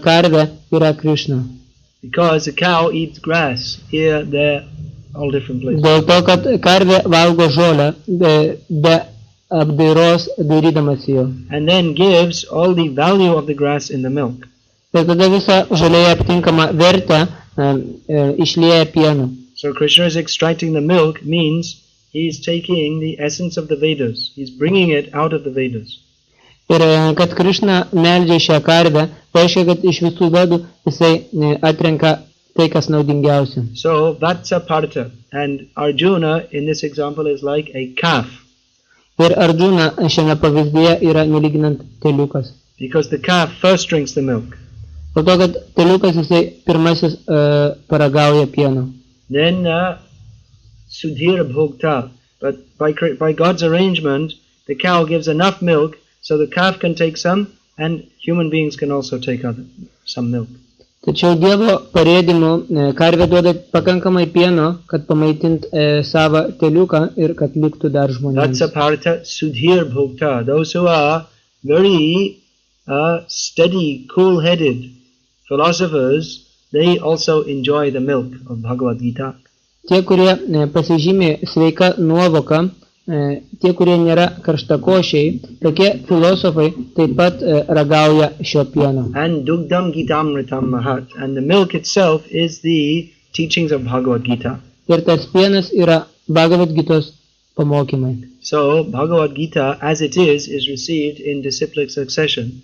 Speaker 1: karvę yra Krishna.
Speaker 2: Because the cow eats grass here, there, all different places.
Speaker 1: Dėl to, kad karvė valgo žolę be apdairos dairydamas jo.
Speaker 2: And then gives all the value of the grass in the milk.
Speaker 1: Ir tada visą žolėje aptinkamą vertę išlieja pieną.
Speaker 2: So Krishna is extracting the milk means he is taking the essence of the Vedas. He is bringing it out of the Vedas.
Speaker 1: Ir kad Krishna meldžia šią karvę, reiškia, kad iš visų vedų jisai atrenka tai, kas naudingiausia.
Speaker 2: So Vatsapartha and Arjuna in this example is like a calf.
Speaker 1: Ir Arjuna šiame pavyzdyje yra nelyginant teliukas.
Speaker 2: Because the calf first drinks the milk.
Speaker 1: Dėl to, kad teliukas jisai pirmasis paragauja pieno.
Speaker 2: Then Sudhir Bhokta. But by God's arrangement, the cow gives enough milk so the calf can take some and human beings can also take some milk.
Speaker 1: Tačiau Dievo parėdimu karvė duoda pakankamai pieno, kad pamaitint savo teliuką ir kad liktų dar žmonėms.
Speaker 2: Vatsapartha Sudhir Bhokta. Those who are very steady, cool-headed philosophers, they also enjoy the milk of Bhagavad Gita.
Speaker 1: Tie, kurie pasižymė sveika nuovoka, tie, kurie nėra karštakošiai, tokie filosofai taip pat ragauja šio pieno.
Speaker 2: And Dugdam Gitamritam Mahat. And the milk itself is the teachings of Bhagavad Gita.
Speaker 1: Ir tas pienas yra Bhagavad Gitos pamokymai.
Speaker 2: So Bhagavad Gita as it is received in disciplic succession.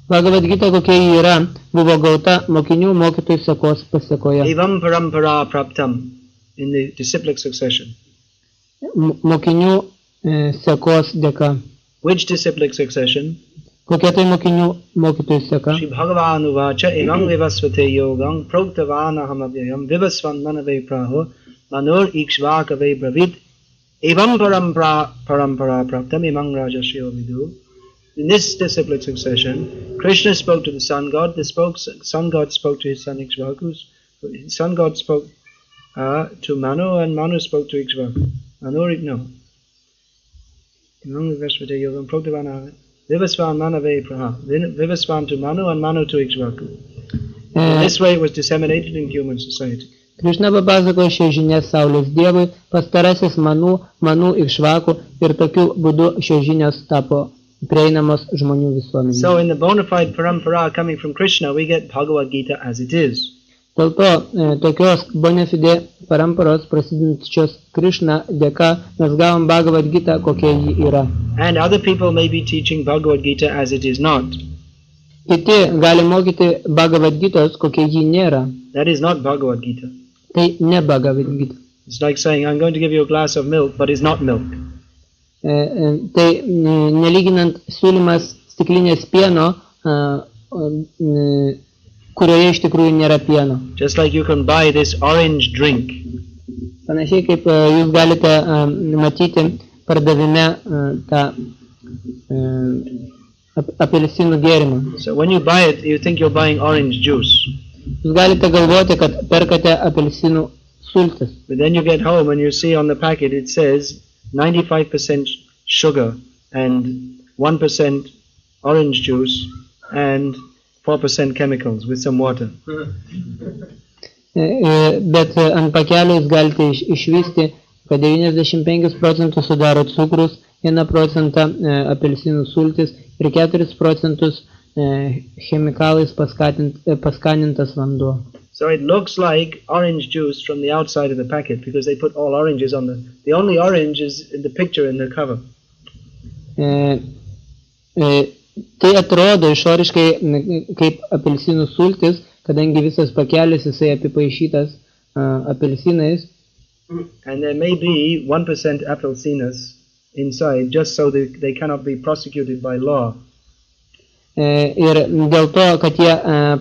Speaker 1: Bhagavad Gita, kokia ji yra, buvo gauta mokinių mokytojų sekos pasekoje.
Speaker 2: Evam parampara praptam, in the disciplic succession.
Speaker 1: Mokinių sekos dėka.
Speaker 2: Which disciplic succession?
Speaker 1: Kokia tai mokinių mokytojų seka?
Speaker 2: Shri Bhagavan uvacha evam vivasvate yogam proktavana hamavyam vivasvan manave praho manur ikshvakave bravit evam parampara praptam emang rajashyo vidu. In this disciplic succession, Krishna spoke to the sun god, the sun god spoke to his son Ikshvaku, his sun god spoke to Manu, and Manu spoke to Ikshvaku. Manu, no. Vivasvan Manave Praha. Vivasvan to Manu and Manu to Ikshvaku. In this way it was disseminated in human society.
Speaker 1: Krishna papasakojo šią žinią Saulės dievui, pastarasis Manu Ikshvaku ir tokiu būdu šios žinios tapo prieinamos žmonių visuomenėje.
Speaker 2: So in the bona fide parampara coming from Krishna, we get Bhagavad Gita as it is.
Speaker 1: Dėl to, tokios bona fide paramparos prasidedančios Krishna dėka mes gavom Bhagavad Gita, kokia ji yra.
Speaker 2: And other people may be teaching Bhagavad Gita as it is not.
Speaker 1: Kiti gali mokyti Bhagavad Gitos, kokia ji nėra.
Speaker 2: That is not Bhagavad Gita.
Speaker 1: Tai ne Bhagavad Gita.
Speaker 2: It's like saying, I'm going to give you a glass of milk, but it's not milk.
Speaker 1: Tai nelyginant siūlymas stiklinės pieno, kurioje iš tikrųjų nėra pieno.
Speaker 2: Just like you can buy this orange drink.
Speaker 1: Panašiai kaip jūs galite matyti pardavime tą apelsinų gėrimą.
Speaker 2: So when you buy it, you think you're buying orange juice.
Speaker 1: Jūs galite galvoti, kad perkate apelsinų sultis.
Speaker 2: But then you get home and you see on the packet it says 95% sugar and 1% orange juice and 4% chemicals with some water.
Speaker 1: Bet ant pakelio jūs galite išvysti, kad 95% sudaro cukrus, 1% apelsinų sultis ir 4% chemikalais paskanintas vanduo.
Speaker 2: So it looks like orange juice from the outside of the packet because they put all oranges on the only orange is in the picture in the cover.
Speaker 1: Tai atrodo išoriškai kaip apelsinų sultis, kadangi visas pakelis jisai apipaišytas apelsinais.
Speaker 2: And there may be 1% apelsinus inside just so they cannot be prosecuted by law.
Speaker 1: Ir dėl to, kad jie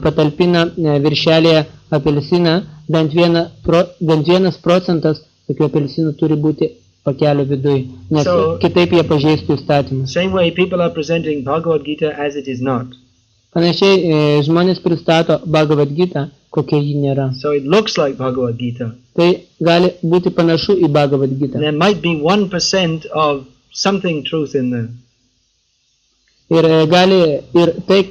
Speaker 1: patalpina viršelėje apelsiną, bent 1% tokių apelsinų turi būti pakelio viduj, nes kitaip jie pažeistų įstatymus.
Speaker 2: Same way people are presenting Bhagavad Gita as it is not.
Speaker 1: Panašiai žmonės pristato Bhagavad Gita, kokia ji nėra.
Speaker 2: So it looks like Bhagavad Gita.
Speaker 1: Tai gali būti panašu į Bhagavad Gita.
Speaker 2: There might be 1% of something truth in there.
Speaker 1: Ir tai,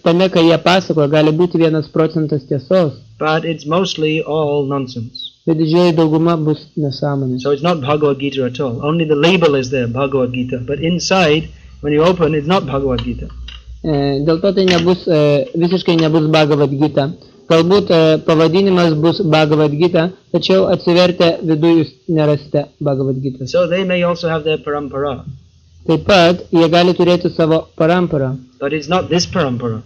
Speaker 1: tame, kai jie pasakoja, gali būti 1% tiesos.
Speaker 2: But it's mostly all nonsense.
Speaker 1: Bet didžioji dauguma bus nesąmonė.
Speaker 2: So it's not Bhagavad Gita at all. Only the label is there, Bhagavad Gita. But inside, when you open, it's not Bhagavad Gita.
Speaker 1: Dėl to tai visiškai nebus Bhagavad Gita. Galbūt pavadinimas bus Bhagavad Gita, tačiau atsivertę viduje jūs nerasite Bhagavad Gita.
Speaker 2: So they may also have their parampara.
Speaker 1: Taip pat jie gali turėti savo paramparą.
Speaker 2: But it's not this parampara.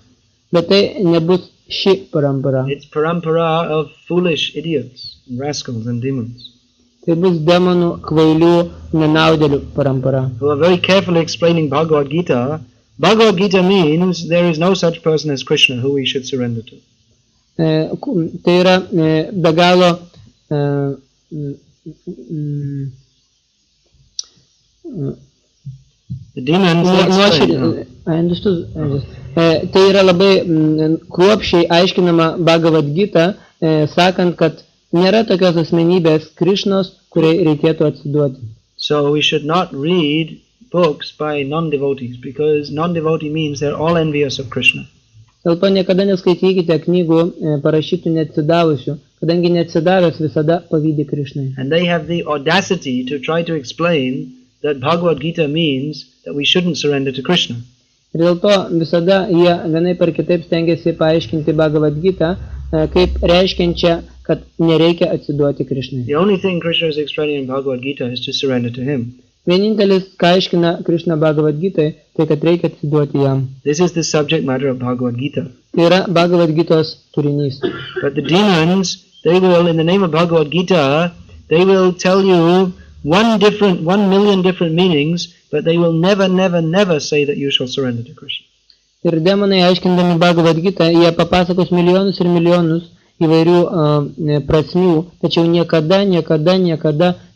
Speaker 1: Bet tai nebus ši parampara.
Speaker 2: It's parampara of foolish idiots, rascals and demons.
Speaker 1: Tai bus demonų, kvailių, nenaudėlių parampara.
Speaker 2: Who are very carefully explaining Bhagavad Gita. Bhagavad Gita means there is no such person as Krishna who we should surrender to.
Speaker 1: Tai yra be galo
Speaker 2: the demons
Speaker 1: tai yra labai kruopščiai aiškinama Bhagavad Gita, sakant, kad nėra tokios asmenybės Krishnos, kuriai reikėtų atsiduoti.
Speaker 2: So we should not read books by non-devotees, because non-devotee means they're all envious of Krishna.
Speaker 1: Dėl to niekada neskaitykite knygų parašytų neatsidavusių, kadangi neatsidavęs visada pavydi Krishnai.
Speaker 2: And they have the audacity to try to explain that Bhagavad Gita means that we shouldn't surrender to Krishna.
Speaker 1: Ir dėl to visada jie vienaip ar kitaip stengiasi paaiškinti Bhagavad Gita, kaip reiškiančią, kad nereikia atsiduoti Krishnai.
Speaker 2: The only thing Krishna is explaining in Bhagavad Gita is to surrender to him.
Speaker 1: Vienintelis, ką aiškina Krishna Bhagavad Gita, tai kad reikia atsiduoti jam.
Speaker 2: This is the subject matter of Bhagavad Gita.
Speaker 1: Tai yra Bhagavad Gitos turinys.
Speaker 2: But the demons, they will, in the name of Bhagavad Gita, they will tell you 1 million different meanings, but they will never say that you shall surrender to Krishna.
Speaker 1: Ir demonai aiškindami Bhagavad Gita, jie papasakos milijonus ir milijonus įvairių prasmių, tačiau niekada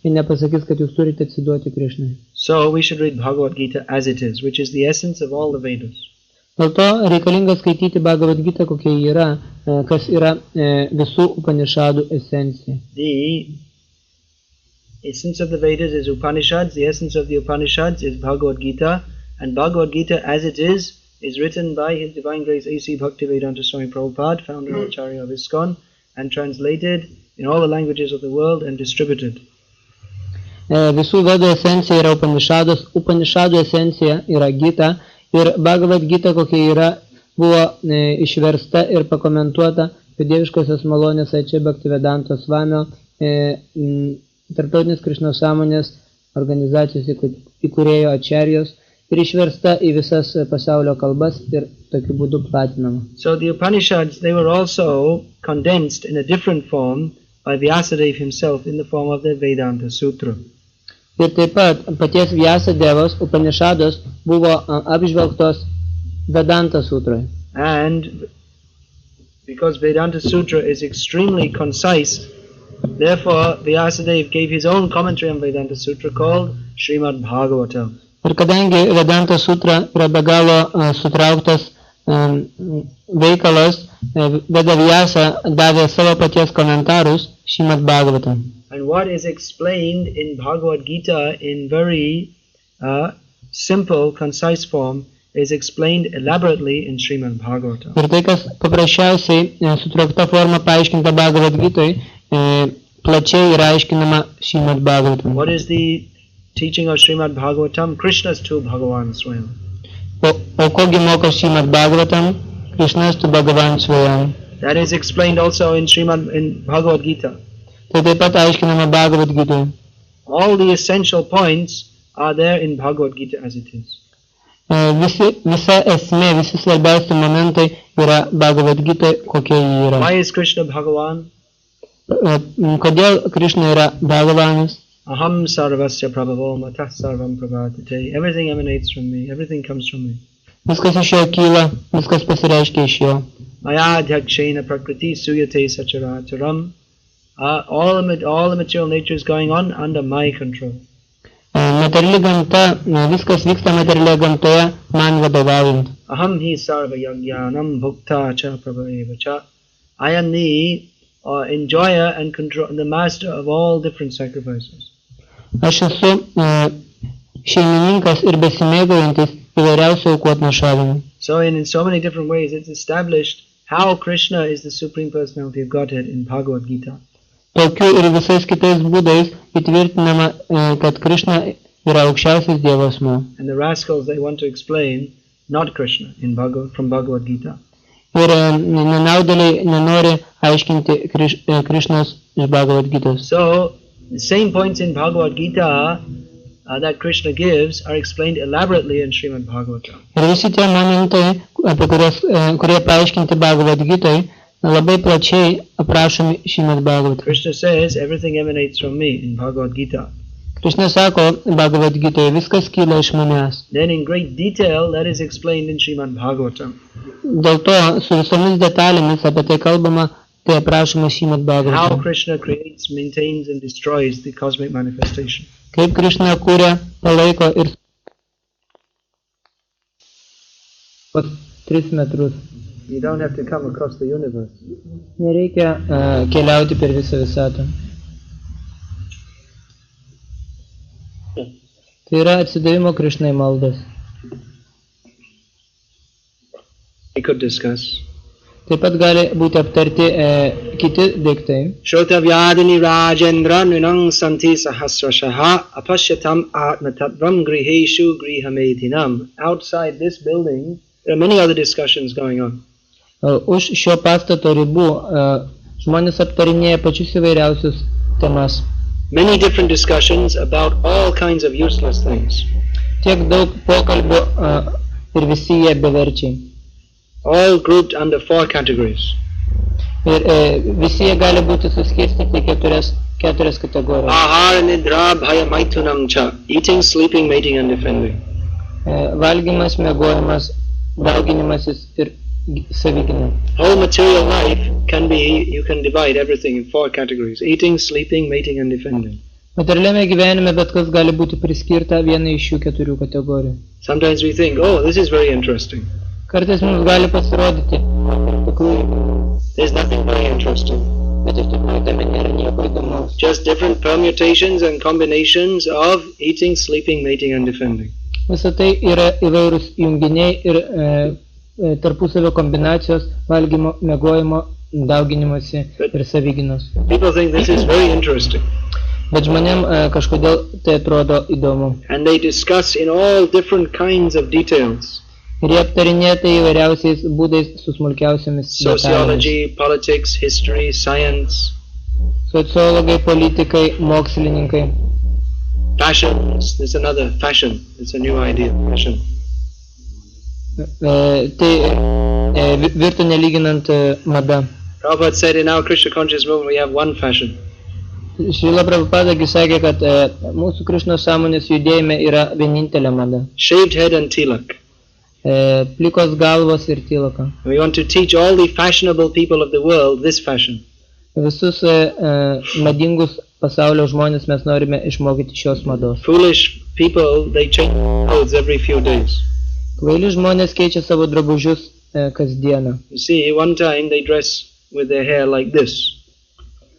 Speaker 1: jie nepasakys, kad jūs turite atsiduoti Krishnai.
Speaker 2: So we should read Bhagavad Gita as it is, which is the essence of all the Vedas.
Speaker 1: Dėl to reikalinga skaityti Bhagavad Gita, kokia yra, kas yra visų Upanishadų esencija.
Speaker 2: The essence of the Vedas is Upanishads, the essence of the Upanishads is Bhagavad Gita, and Bhagavad Gita as it is written by His Divine Grace A.C. Bhaktivedanta Swami Prabhupada, founder and Acharya of ISKCON, and translated in all the languages of the world and distributed.
Speaker 1: Visų vedų esencija yra Upanishadas, Upanishadų esencija yra Gita, ir Bhagavad Gita, kokia yra, buvo išversta ir pakomentuota Dieviškosios malonės A.C. Bhaktivedanta Swamio tarptautinės Krishnos sąmonės organizacijos įkūrėjo Acharyos ir išversta į visas pasaulio kalbas ir tokiu būdu platinama.
Speaker 2: So the Upanishads, they were also condensed in a different form by Vyasadeva himself in the form of the Vedanta Sutra.
Speaker 1: Ir taip pat paties Vyasadevos Upanishados buvo apžvelgtos Vedanta Sutroje.
Speaker 2: And because Vedanta Sutra is extremely concise, therefore Vyasadeva gave his own commentary on Vedanta Sutra called Srimad Bhagavatam.
Speaker 1: Ir kadangi Vedanta Sutra yra be galo sutrauktas veikalas, Veda Vyasa davė savo paties komentarus Srimad Bhagavatam.
Speaker 2: And what is explained in Bhagavad Gita in very simple, concise form is explained elaborately in Srimad Bhagavatam.
Speaker 1: Ir tai, kas paprasčiausiai sutraukta forma paaiškinta Bhagavad Gitoj, plačiai yra aiškinama Srimad Bhagavatam.
Speaker 2: What is the teaching of Srimad Bhagavatam? Krishna's tu Bhagavan Swayam.
Speaker 1: O kogi moko Srimad Bhagavatam? Krishna's tu Bhagavan Swayam.
Speaker 2: That is explained also in Bhagavad Gita.
Speaker 1: Tai taip pat aiškinama Bhagavad Gitoj.
Speaker 2: All the essential points are there in Bhagavad Gita as it is.
Speaker 1: Visa esmė, visi svarbiausi momentai yra Bhagavad Gitoj, kokie jie yra.
Speaker 2: Why is Krishna Bhagavan?
Speaker 1: Kodėl Krishna yra Bhagavanas?
Speaker 2: Aham sarvasya prabhavo matah sarvam prabhatate. Everything emanates from me, everything comes from me.
Speaker 1: Viskas iš jo kyla, viskas pasireiškia iš jo.
Speaker 2: Maya Adhyakshena Prakriti Suyate Sacharacharam. All the material nature is going on under my control.
Speaker 1: Materiali gamta, viskas vyksta materialioje gamtoje, man vadovaujant.
Speaker 2: Aham hi sarva yagyanam bhukta cha prabhava cha. I am the enjoyer and the master of all different sacrifices.
Speaker 1: Aš esu šeimininkas ir besimėgaujantis įvairiausių aukų atnašavimų.
Speaker 2: So in so many different ways it's established how Krishna is the Supreme Personality of Godhead in Bhagavad Gita.
Speaker 1: Tokiu ir visais kitais būdais įtvirtinama, kad Krishna yra aukščiausias Dievo asmuo.
Speaker 2: And the rascals, they want to explain not Krishna from Bhagavad Gita.
Speaker 1: Ir nenaudėliai nenori aiškinti Krishnos iš Bhagavad Gitos.
Speaker 2: So the same points in Bhagavad Gita that Krishna gives are explained elaborately in Srimad Bhagavatam.
Speaker 1: Ir visi tie momentai, kurie paaiškinti Bhagavad Gitoj, labai plačiai aprašomi Srimad Bhagavatam.
Speaker 2: Krishna says everything emanates from me in Bhagavad Gita.
Speaker 1: Krishna sako Bhagavad Gitoj, viskas kyla iš manęs.
Speaker 2: Then in great detail that is explained in Srimad Bhagavatam.
Speaker 1: Dėl to su visomis detalėmis apie tai kalbama, tai aprašoma Srimad
Speaker 2: How
Speaker 1: Bhagavatam.
Speaker 2: Krishna creates, maintains and destroys the cosmic manifestation.
Speaker 1: Kaip Krishna kūrė, palaiko ir 3 metrus.
Speaker 2: You don't have to come across the universe.
Speaker 1: Nereikia keliauti per visą visatą. Tai yra atsidavimo Krishnai maldas.
Speaker 2: We could discuss.
Speaker 1: Taip pat gali būti aptarti kiti daiktai.
Speaker 2: Shrotavyadini Rajendra Nunang Santi Sahasrashaha Apashyatam Atmatatvam Griheshu Grihamedinam. Outside this building, there are many other discussions going on.
Speaker 1: Už šio pastato ribų žmonės aptarinėja pačius įvairiausius temas.
Speaker 2: Many different discussions about all kinds of useless things.
Speaker 1: Tiek daug pokalbių ir visi jie beverčiai.
Speaker 2: All grouped under 4 categories.
Speaker 1: Ir visi jie gali būti suskirstyti į keturias kategorijas.
Speaker 2: Ahara Nidra Bhaya Maitunam Cha. Eating, sleeping, mating and defending.
Speaker 1: Valgymas, miegojimas, dauginimasis ir savigyna.
Speaker 2: Whole material life you can divide everything in 4 categories. Eating, sleeping, mating and defending.
Speaker 1: Materialiame gyvenime bet kas gali būti priskirta vienai iš šių 4 kategorijų.
Speaker 2: Sometimes we think, oh, this is very interesting.
Speaker 1: Kartais mums gali pasirodyti,
Speaker 2: There's nothing very interesting.
Speaker 1: bet iš tikrųjų tame nėra nieko įdomaus.
Speaker 2: Just different permutations and combinations of eating, sleeping, mating and defending.
Speaker 1: Visą tai yra įvairūs junginiai ir tarpusavio kombinacijos valgymo, miegojimo, dauginimosi ir savigynos.
Speaker 2: People think this is very interesting.
Speaker 1: Bet žmonėm kažkodėl tai atrodo įdomu.
Speaker 2: And they discuss in all different kinds of details.
Speaker 1: Ir jie aptarinėja tai įvairiausiais būdais su smulkiausiamis detalėmis.
Speaker 2: Sociology, politics, history, science.
Speaker 1: Sociologai, politikai, mokslininkai.
Speaker 2: Fashions, there's another fashion. It's a new idea, fashion.
Speaker 1: Tai virtų nelyginant mada.
Speaker 2: Prabhupada said in our Krishna conscious movement we have one fashion.
Speaker 1: Šrila Prabhupadagi sakė, kad mūsų Krišnos sąmonės judėjime yra vienintelė mada.
Speaker 2: Shaved head and tilak.
Speaker 1: Plikos galvos ir tilaka.
Speaker 2: We want to teach all the fashionable people of the world this fashion.
Speaker 1: Visus madingus pasaulio žmonės mes norime išmokyti šios mados.
Speaker 2: Foolish people, they change clothes every few days.
Speaker 1: Kvaili žmonės keičia savo drabužius kasdieną.
Speaker 2: You see, one time they dress with their hair like this.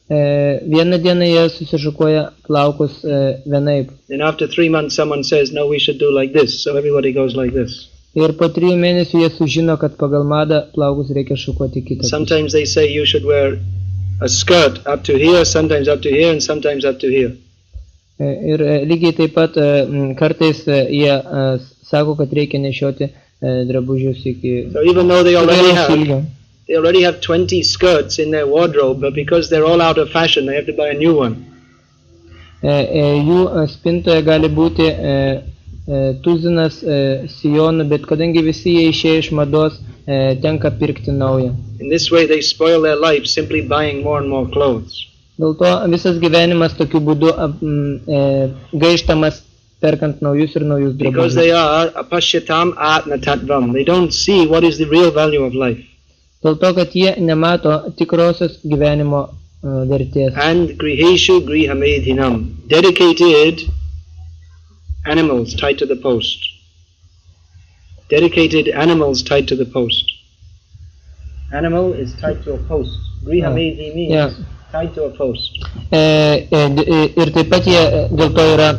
Speaker 1: Vieną dieną jie susišukuoja plaukus vienaip.
Speaker 2: And after 3 months someone says, no, we should do like this. So everybody goes like this.
Speaker 1: Ir po 3 mėnesių jie sužino, kad pagal madą plaukus reikia šukuoti kitą.
Speaker 2: Sometimes they say you should wear a skirt up to here, sometimes up to here, and sometimes up to here.
Speaker 1: Ir lygiai taip pat kartais jie sako, kad reikia nešioti drabužius iki
Speaker 2: So even though they
Speaker 1: ilgio.
Speaker 2: already have 20 skirts in their wardrobe, but because they're all out of fashion, they have to buy a new one.
Speaker 1: Jų spintoje gali būti tuzinas sijonų, bet kadangi visi jie išėjo iš mados, tenka pirkti naują.
Speaker 2: In this way, they spoil their life simply buying more and more clothes.
Speaker 1: Dėl to visas gyvenimas tokiu būdu gaištamas perkant naujus ir naujus
Speaker 2: Because
Speaker 1: drabužius.
Speaker 2: they are apashyatam atma tattvam. They don't see what is the real value of life.
Speaker 1: Dėl to, kad jie nemato tikrosios gyvenimo vertės.
Speaker 2: And griheshu grihamedhinam. Dedicated animals tied to the post. Dedicated animals tied to the post. Animal is tied to a post. Grihamedhi means
Speaker 1: Yeah.
Speaker 2: tied to a post.
Speaker 1: Ir taip pat jie dėl to yra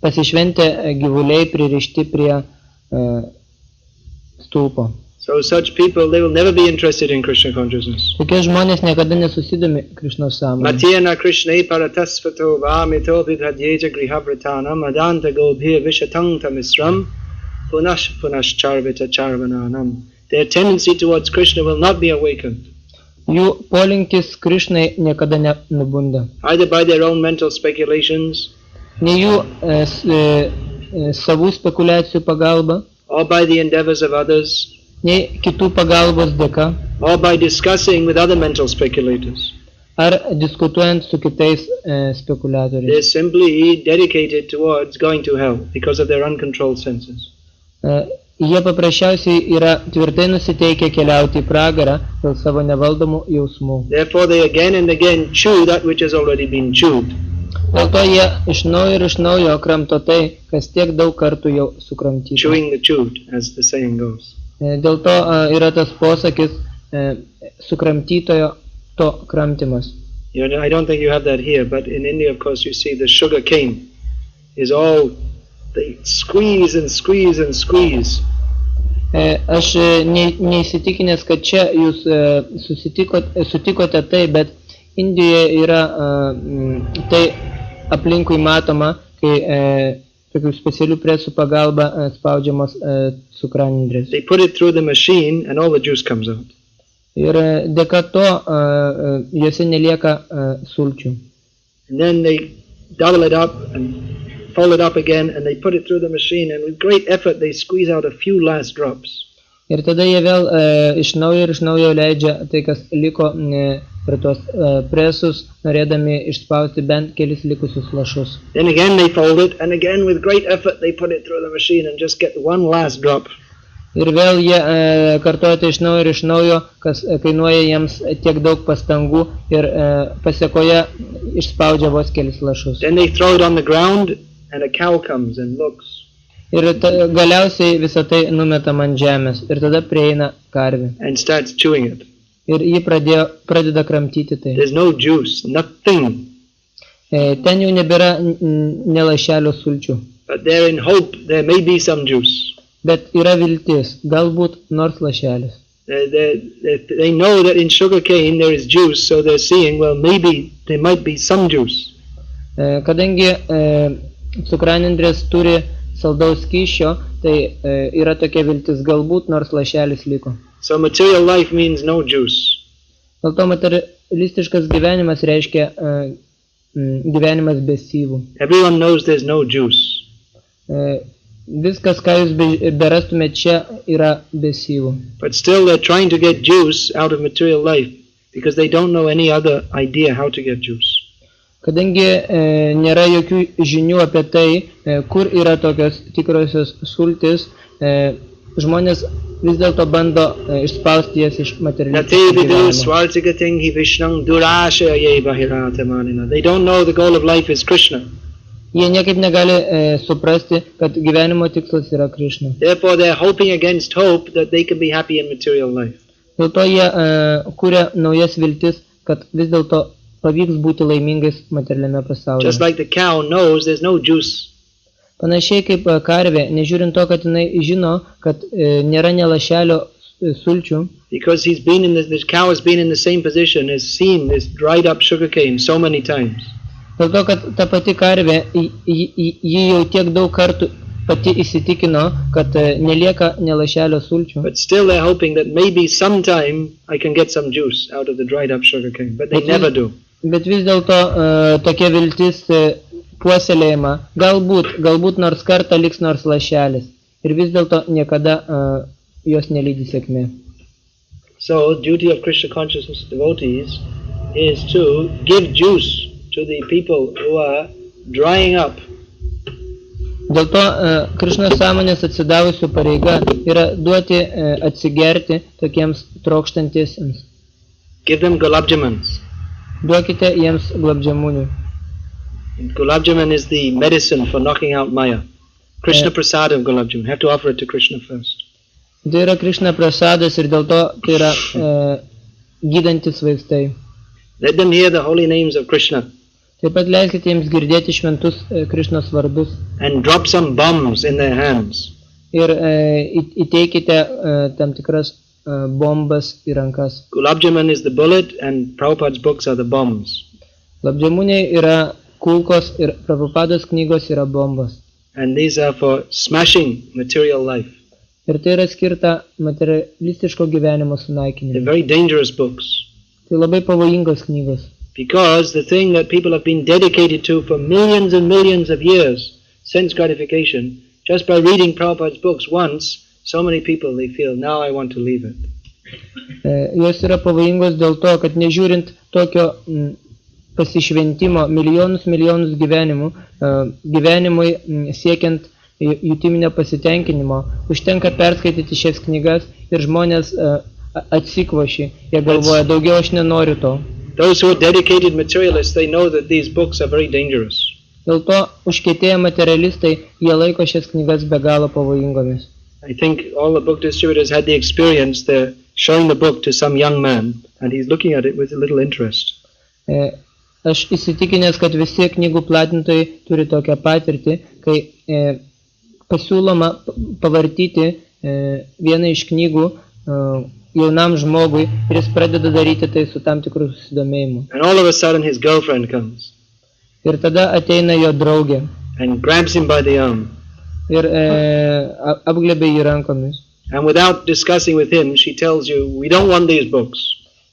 Speaker 1: pasišventę gyvuliai pririšti prie stulpo.
Speaker 2: So such people, they will never be interested in Krishna consciousness.
Speaker 1: Tokie žmonės niekada nesusidomi Krišnos sąmonė.
Speaker 2: Matyana Krishna paratasvato vamito vidhadyeja grihavratanam adanta gobhir vishatangta misram punash charvita charvananam. Their tendency towards Krishna will not be awakened.
Speaker 1: Jų polinkis Krišnai niekada nenubunda.
Speaker 2: Either by their own mental speculations
Speaker 1: Nei jų savų spekulacijų pagalba,
Speaker 2: or by the endeavors of others
Speaker 1: nei kitų pagalbos dėka,
Speaker 2: or by discussing with other mental speculators.
Speaker 1: ar diskutuojant su kitais spekuliatoriais.
Speaker 2: They're simply dedicated towards going to hell because of their uncontrolled senses.
Speaker 1: Jie paprasčiausiai yra tvirtai nusiteikę keliauti į pragarą dėl savo nevaldomų jausmų.
Speaker 2: Therefore they again and again chew that which has already been chewed.
Speaker 1: Dėl to jie iš naujo ir iš naujo kramto tai, kas tiek daug kartų jau sukramtyta.
Speaker 2: Chewing the chewed, as the saying goes.
Speaker 1: Dėl to yra tas posakis sukramtytojo to kramtymas.
Speaker 2: I don't think you have that here, but in India, of course, you see the sugar cane is all, they squeeze and squeeze and squeeze.
Speaker 1: Aš neįsitikinęs, kad čia jūs sutikote tai, bet Indijoje yra tai aplinkui matoma, kai tokių specialių presų pagalba spaudžiamos cukranendrės.
Speaker 2: They put it through the machine and all the juice comes out.
Speaker 1: Ir dėka to juose nelieka sulčių.
Speaker 2: And then they double it up and fold it up again and they put it through the machine and with great effort they squeeze out a few last drops.
Speaker 1: Ir tada jie vėl iš naujo leidžia tai, kas liko per tuos presus, norėdami išspausti bent kelis likusius lašus.
Speaker 2: Then again they fold it and again with great effort they put it through the machine and just get one last drop.
Speaker 1: Ir vėl jie kartoja tai iš naujo, kas kainuoja jiems tiek daug pastangų ir pasiekoje išspaudžia vos kelis lašus.
Speaker 2: Then they throw it on the ground and a cow comes and looks.
Speaker 1: Ir galiausiai visą tai numetama ant žemės ir tada prieina karvė.
Speaker 2: And starts chewing it.
Speaker 1: Ir ji pradeda kramtyti tai.
Speaker 2: There's no juice, nothing.
Speaker 1: Ten jau nebėra nelašelio sulčių.
Speaker 2: But they're in hope there may be some juice.
Speaker 1: Bet yra viltis, galbūt nors lašelis.
Speaker 2: They know that in sugar cane there is juice, so they're seeing, well, maybe there might be some juice.
Speaker 1: Kadangi cukranendrės turi saldaus skysčio, tai yra tokia viltis, galbūt nors lašelis liko.
Speaker 2: So material life means no juice.
Speaker 1: Dėl to materialistiškas gyvenimas reiškia gyvenimas be syvų.
Speaker 2: Everyone knows there's no juice.
Speaker 1: Viskas, ką jūs berastumėte čia, yra be syvų.
Speaker 2: But still they're trying to get juice out of material life because they don't know any other idea how to get juice.
Speaker 1: Kadangi nėra jokių žinių apie tai, kur yra tokios tikrosios sultis, žmonės vis dėlto bando išspausti jas iš materialistinio gyvenimo.
Speaker 2: They don't know the goal of life is Krishna.
Speaker 1: Jie niekaip negali suprasti, kad gyvenimo tikslas yra Krišna.
Speaker 2: Therefore they're hoping against hope that they can be happy in material life.
Speaker 1: Dėl to jie kuria naujas viltis, kad vis dėlto pavyks būti laimingais materialiame pasaulyje.
Speaker 2: Just like the cow knows there's no juice.
Speaker 1: Panašiai kaip karvė, nežiūrint to, kad jinai žino, kad nėra nė lašelio sulčių.
Speaker 2: Because this cow has been in the same position, has seen this dried up sugarcane so many times.
Speaker 1: Dėl to, kad ta pati karvė, ji jau tiek daug kartų pati įsitikino, kad nelieka nė lašelio sulčių.
Speaker 2: But still they're hoping that maybe sometime I can get some juice out of the dried up sugarcane, but they never do.
Speaker 1: Bet vis dėlto tokia viltis puoselėjama, galbūt nors kartą liks nors lašelis. Ir vis dėlto niekada jos nelydi sėkmė.
Speaker 2: So, duty of Krishna consciousness devotees is to give juice to the people who are drying up
Speaker 1: Dėl to Krišnos sąmonės atsidavusių pareiga yra duoti atsigerti tokiems trokštantiesiems.
Speaker 2: Give them gulab jamans.
Speaker 1: Duokite jiems glabdžiamūnių.
Speaker 2: Gulab jamun is the medicine for knocking out Maya. Krishna prasad of gulab jamun. Have to offer it to Krishna first.
Speaker 1: Tai yra Krišna prasadas ir dėl to tai yra gydantis vaistai.
Speaker 2: Let them hear the holy names of Krishna.
Speaker 1: Taip pat leiskite jiems girdėti šventus Krišnos vardus
Speaker 2: And drop some bombs in their hands.
Speaker 1: ir įteikite tam tikras bombas į rankas.
Speaker 2: Gulab jamun is the bullet and Prabhupada's books are the bombs.
Speaker 1: Glabdžiamūniai yra kulkos ir Prabhupados knygos yra bombos.
Speaker 2: And these are for smashing material life.
Speaker 1: Ir tai yra skirta materialistiško gyvenimo
Speaker 2: They're
Speaker 1: sunaikinimui.
Speaker 2: very dangerous books.
Speaker 1: Tai labai pavojingos knygos.
Speaker 2: Because the thing that people have been dedicated to for millions and millions of years, sense gratification, just by reading Prabhupada's books once, so many people, they feel, now I want to leave it.
Speaker 1: Jos yra pavojingos dėl to, kad nežiūrint tokio pasišventimo milijonus gyvenimui siekiant jutiminio pasitenkinimo, užtenka perskaityti šias knygas ir žmonės atsikvoši, jie galvoja, daugiau aš nenoriu to.
Speaker 2: Those who are dedicated materialists, they know that these books are very dangerous.
Speaker 1: Dėl to užkietėję materialistai, jie laiko šias knygas be galo pavojingomis.
Speaker 2: I think all the book distributors had the experience, they're showing the book to some young man, and he's looking at it with a little interest.
Speaker 1: Aš įsitikinęs, kad visi knygų platintojai turi tokią patirtį, kai pasiūloma pavartyti vieną iš knygų jaunam žmogui ir jis pradeda daryti tai su tam tikrų susidomėjimu.
Speaker 2: And all of a sudden his girlfriend comes
Speaker 1: Ir tada ateina jo draugė
Speaker 2: and grabs him by the arm.
Speaker 1: ir apglėbė jį rankomis.
Speaker 2: And without discussing with him, she tells you, we don't want these books.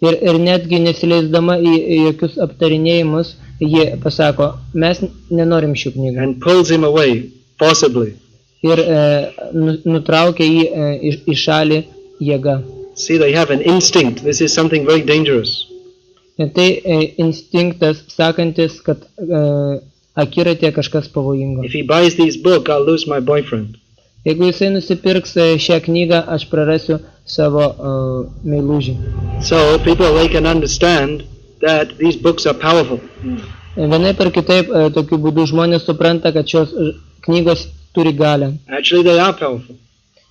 Speaker 1: Ir netgi nesileisdama į jokius aptarinėjimus, jie pasako, mes nenorim šių knygų.
Speaker 2: And pulls him away, forcibly.
Speaker 1: Ir nutraukia jį į šalį jėga.
Speaker 2: See, they have an instinct. This is something very dangerous.
Speaker 1: Ir tai instinktas, sakantis, kad akiratė kažkas pavojingo.
Speaker 2: If he buys these books, I'll lose my boyfriend.
Speaker 1: Jeigu jisai nusipirks šią knygą, aš prarasiu savo meilužį.
Speaker 2: So people, they can understand that these books are powerful.
Speaker 1: Vienaip ar kitaip, tokiu būdu žmonės supranta, kad šios knygos turi galią.
Speaker 2: Actually, they are powerful.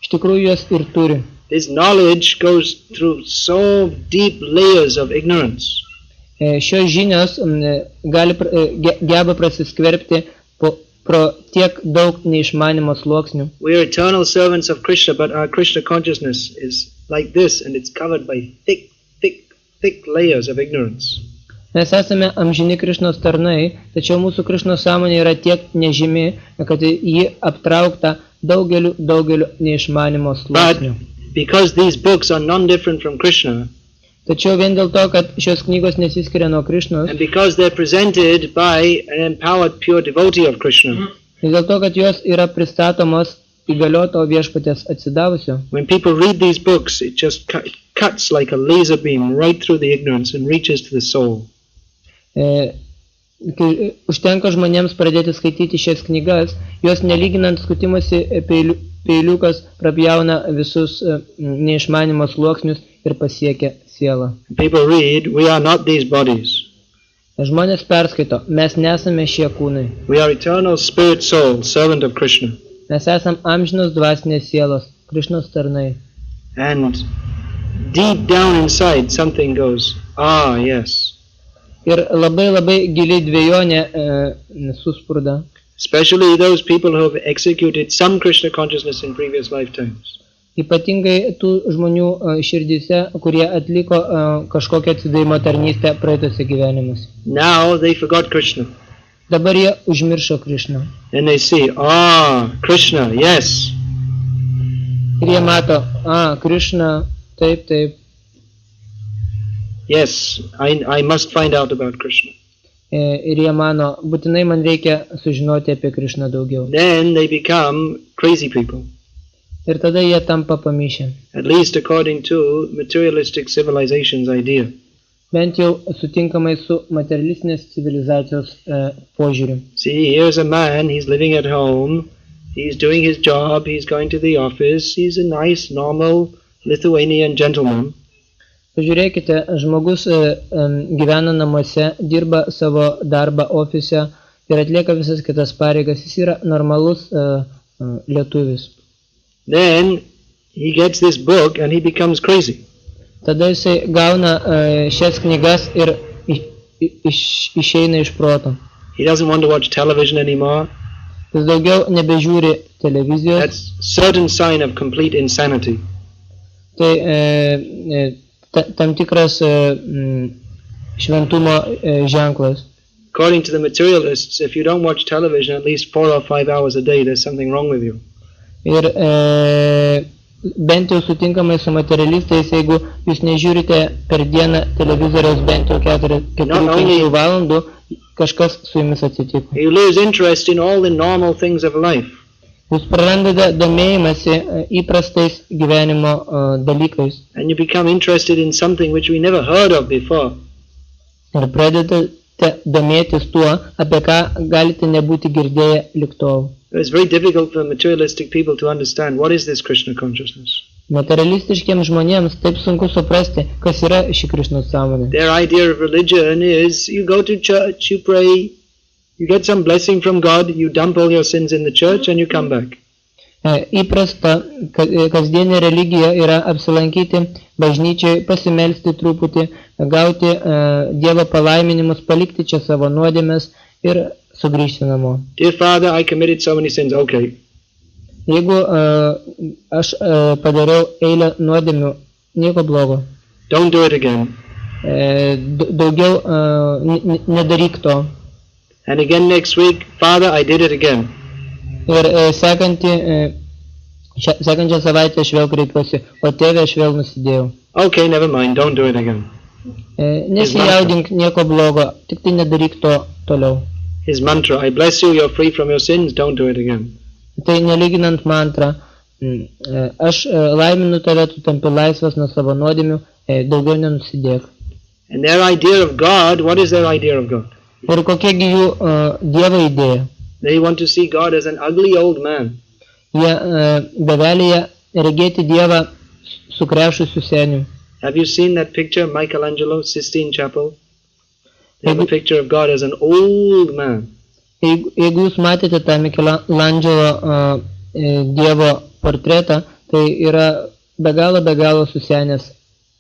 Speaker 1: Iš tikrųjų, jos ir turi.
Speaker 2: This knowledge goes through so deep layers of ignorance.
Speaker 1: Šios žinios geba prasiskverbti pro tiek daug neišmanimo sluoksnių.
Speaker 2: We are eternal servants of Krishna, but our Krishna consciousness is like this, and it's covered by thick layers of ignorance.
Speaker 1: Mes esame amžini Krišnos tarnai, tačiau mūsų Krišnos sąmonė yra tiek nežymi, kad ji aptraukta daugeliu neišmanimo sluoksnių.
Speaker 2: But because these books are non-different from Krishna,
Speaker 1: tačiau vien dėl to, kad šios knygos nesiskiria nuo Krišnos,
Speaker 2: and because they're presented by an empowered pure devotee of Krishna,
Speaker 1: ir dėl to, kad jos yra pristatomos įgalioto viešpatės atsidavusio,
Speaker 2: when people read these books, it just cuts like a laser beam right through the ignorance and reaches to the soul.
Speaker 1: Kai užtenka žmonėms pradėti skaityti šias knygas, jos nelyginant skutimosi peiliukas prapjauna visus neišmanimo sluoksnius ir pasiekia sielą.
Speaker 2: People read, we are not these bodies.
Speaker 1: Žmonės perskaito, mes nesame šie kūnai.
Speaker 2: We are eternal spirit soul, servant of Krishna.
Speaker 1: Mes esam amžinos dvasinės sielos, Krišnos tarnai.
Speaker 2: And deep down inside something goes, ah, yes.
Speaker 1: Ir labai giliai dvejonė suspurda.
Speaker 2: Especially those people who have executed some Krishna consciousness in previous lifetimes.
Speaker 1: Ypatingai tų žmonių širdyse, kurie atliko kažkokią atsidavimo tarnystę praeitose gyvenimuose.
Speaker 2: Now they forgot Krishna.
Speaker 1: Dabar jie užmiršo Krišną.
Speaker 2: And they see, ah, Krishna, yes.
Speaker 1: Ir jie mato, Krišna, taip.
Speaker 2: Yes, I must find out about Krishna.
Speaker 1: Ir jie mano, būtinai man reikia sužinoti apie Krišną daugiau.
Speaker 2: Then they become crazy people.
Speaker 1: Ir tada jie tampa pamišę.
Speaker 2: At least according to materialistic civilization's idea.
Speaker 1: Bent jau sutinkamai su materialistinės civilizacijos požiūriu.
Speaker 2: See, here's a man, he's living at home, He's doing his job, he's going to the office, he's a nice, normal Lithuanian gentleman.
Speaker 1: Pažiūrėkite, žmogus gyvena namuose, dirba savo darbą ofise ir atlieka visas kitas pareigas. Jis yra normalus lietuvis.
Speaker 2: Then he gets this book and he becomes crazy.
Speaker 1: Tada jisai gauna šias knygas ir išeina iš proto.
Speaker 2: He doesn't want to watch television anymore.
Speaker 1: Jis daugiau nebežiūri televizijos.
Speaker 2: That's certain sign of complete insanity.
Speaker 1: Tai tam tikras šventumo ženklas.
Speaker 2: According to the materialists, if you don't watch television at least 4 or 5 hours a day, there's something wrong with you.
Speaker 1: Ir bent jau sutinkamai su materialistais, jeigu jūs nežiūrite per dieną televizoriaus bent jau 4-5 valandų, kažkas su jumis atsitiko.
Speaker 2: You lose interest in all the normal things of life.
Speaker 1: Jūs prarandate domėjimąsi įprastais gyvenimo dalykais.
Speaker 2: And you become interested in something which we never heard of before.
Speaker 1: Ir pradedate domėtis tuo, apie ką galite nebūti girdėję lig tol.
Speaker 2: It's very difficult for materialistic people to understand what is this Krishna consciousness.
Speaker 1: Materialistiškiams žmonėms taip sunku suprasti, kas yra ši Krišnos sąmonė.
Speaker 2: Their idea of religion is you go to church, you pray, you get some blessing from God, you dump all your sins in the church and you come back.
Speaker 1: Įprasta kasdienė religija yra apsilankyti bažnyčiai, pasimelsti truputį, gauti Dievo palaiminimus, palikti čia savo nuodėmes ir sugrįžti namo.
Speaker 2: Dear Father, I committed so many sins. Okay.
Speaker 1: Jeigu aš padariau eilę nuodėmių, nieko blogo.
Speaker 2: Don't do it again.
Speaker 1: Daugiau nedaryk to.
Speaker 2: And again next week, Father, I did it again.
Speaker 1: Ir sekančią savaitę aš vėl kreipiuosi, o tėve aš vėl nusidėjau.
Speaker 2: Okay, never mind, don't do it again.
Speaker 1: Nesijaudink, nieko blogo, tik tai nedaryk to toliau.
Speaker 2: His mantra, I bless you, you're free from your sins, don't do it again.
Speaker 1: Tai nelyginant mantrą, aš laiminu tave, tu tampi laisvas nuo savo nuodėmių, daugiau nenusidėk.
Speaker 2: And their idea of God, what is their idea of God?
Speaker 1: Ir kokiagi jų Dievo idėja?
Speaker 2: They want to see God as an ugly old man.
Speaker 1: Jie bevelėje regėti Dievą sukrešusių senių.
Speaker 2: Have you seen that picture, Michelangelo, Sistine Chapel? They have a picture of God as an old man.
Speaker 1: Jeigu jūs matėte tą Michelangelo Dievo portretą, tai yra be galo susenęs.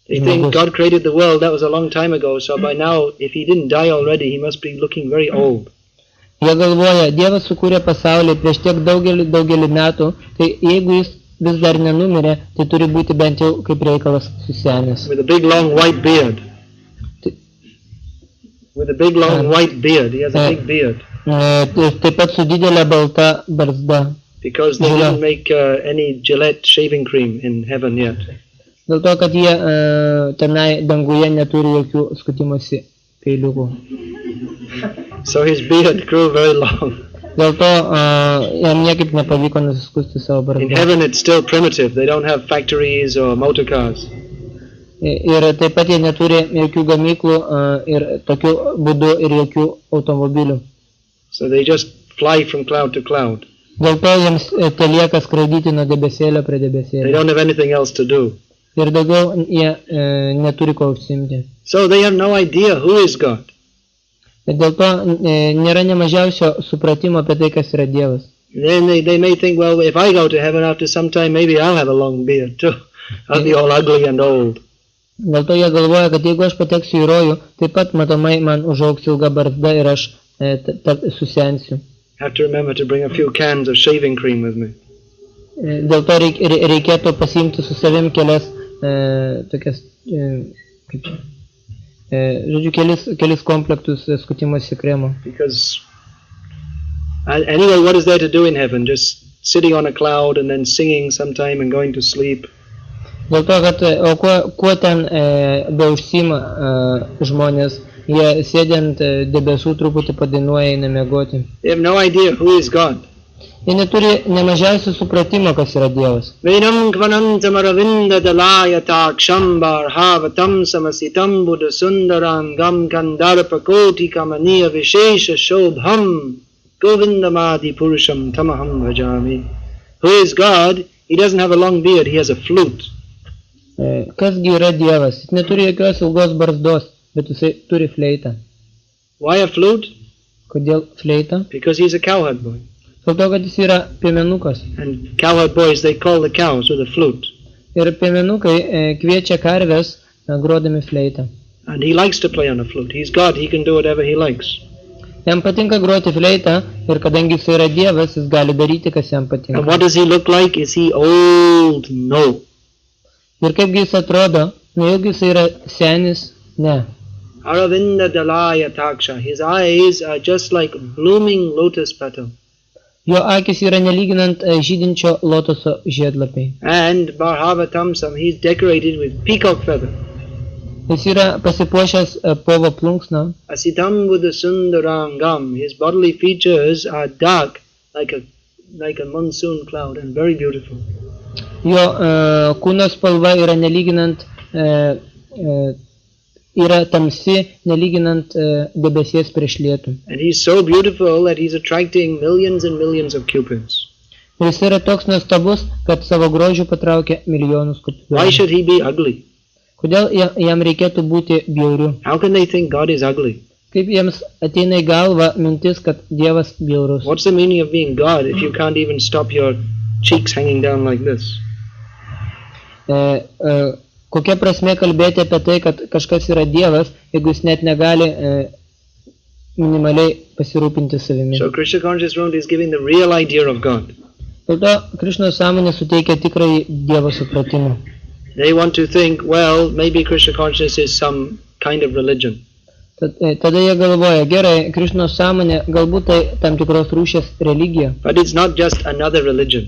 Speaker 2: They think God created the world, that was a long time ago, so by now, if he didn't die already, he must be looking very old.
Speaker 1: Jie galvoja, Dievas sukūrė pasaulį prieš tiek daugelį metų, tai jeigu jis vis dar nenumirė, tai turi būti bent jau kaip reikalas susenęs.
Speaker 2: With a big long white beard. With a big long white beard, he has a big beard.
Speaker 1: Taip pat su didelė balta barzda.
Speaker 2: Because they didn't make any Gillette shaving cream in heaven yet.
Speaker 1: Dėl to, kad jie tenai danguje neturi jokių skutimosi peiliukų.
Speaker 2: So his beard grew very long.
Speaker 1: Dėl to jam niekaip nepavyko nusiskusti savo barzdą.
Speaker 2: In heaven it's still primitive. They don't have factories or motor cars.
Speaker 1: Ir taip pat jie neturi jokių gamyklų ir tokiu būdu ir jokių automobilių.
Speaker 2: So they just fly from cloud to cloud.
Speaker 1: Dėl to jiems telieka skraidyti nuo debesėlio prie debesėlio.
Speaker 2: They don't have anything else to do.
Speaker 1: Ir daugiau jie neturi ko užsiimti.
Speaker 2: So they have no idea who is God.
Speaker 1: Ir dėl to nėra nemažiausio supratimo apie tai, kas yra Dievas.
Speaker 2: Then they may think, well, if I go to heaven after some time, maybe I'll have a long beard too. I'll be all ugly and old.
Speaker 1: Dėl to jie galvoja, kad jeigu aš pateksiu į rojų, taip pat matomai man užaugs ilga barzda ir aš susensiu.
Speaker 2: Have to remember to bring a few cans of shaving cream with me.
Speaker 1: Dėl to reikėtų pasiimti su savim kelias tokias, kaip čia, žodžiu, kelis komplektus skutimosi kremo.
Speaker 2: Because anyway, what is there to do in heaven? Just sitting on a cloud and then singing sometime and going to sleep.
Speaker 1: Dėl to, kad kuo ten beužsima žmonės, jie sėdint debesų truputį padainuoja, eina miegoti.
Speaker 2: They have no idea who is God.
Speaker 1: Jie neturi nemažiausio supratimo, kas yra Dievas.
Speaker 2: Venam kvanantam aravinda dalayata kshambar havatam samasitam buddha sundaram gam kandara prakoti kamaniya vishesha shobham Govindamadi Purusham Tamaham Bhajami. Who is God? He doesn't have a long beard, he has a flute.
Speaker 1: Kasgi yra Dievas? Jis neturi jokios ilgos barzdos, bet jisai turi fleitą.
Speaker 2: Why a flute?
Speaker 1: Kodėl fleitą?
Speaker 2: Because he's a cowherd boy.
Speaker 1: Dėl to, kad jis yra piemenukas.
Speaker 2: And cowherd boys, they call the cows with a flute.
Speaker 1: Ir piemenukai kviečia karves grodami fleitą.
Speaker 2: And he likes to play on a flute. He's God, he can do whatever he likes.
Speaker 1: Jam patinka groti fleitą ir kadangi jis yra Dievas, jis gali daryti, kas jam patinka.
Speaker 2: And what does he look like? Is he old? No.
Speaker 1: Ir kaipgi jis atrodo? Nejaugi jis yra senis? Ne.
Speaker 2: Aravinda Dalaya Taksha. His eyes are just like blooming lotus petal.
Speaker 1: Jo akis yra nelyginant žydinčio lotoso žiedlapiai.
Speaker 2: And Bharhavatamsam, he's decorated with peacock feather.
Speaker 1: Jis yra pasipuošęs povo plunksną.
Speaker 2: Asitam Buddha Sundarangam. His bodily features are dark like a monsoon cloud and very beautiful.
Speaker 1: Jo kūno spalva yra nelyginant, yra tamsi, nelyginant debesies prieš lietų.
Speaker 2: And he's so beautiful that he's attracting millions and millions of cupids.
Speaker 1: Ir jis yra toks nuostabus, kad savo grožiu patraukia milijonus kupių.
Speaker 2: Why should he be ugly?
Speaker 1: Kodėl jam reikėtų būti bjauriu?
Speaker 2: How can they think God is ugly?
Speaker 1: Kaip jiems ateina į galvą mintis, kad Dievas bjaurus?
Speaker 2: What's the meaning of being God if you can't even stop your cheeks hanging down like this?
Speaker 1: Kokia prasme kalbėti apie tai, kad kažkas yra Dievas, jeigu jis net negali minimaliai pasirūpinti savimi?
Speaker 2: So Krishna conscious movement is giving the real idea of God.
Speaker 1: Dėl to Krišnos sąmonė suteikia tikrai Dievo supratimą.
Speaker 2: They want to think, well, maybe Krishna consciousness is some kind of religion.
Speaker 1: Tada jie galvoja, gerai, Krišnos sąmonė galbūt tai tam tikros rūšies religija.
Speaker 2: But it's not just another religion.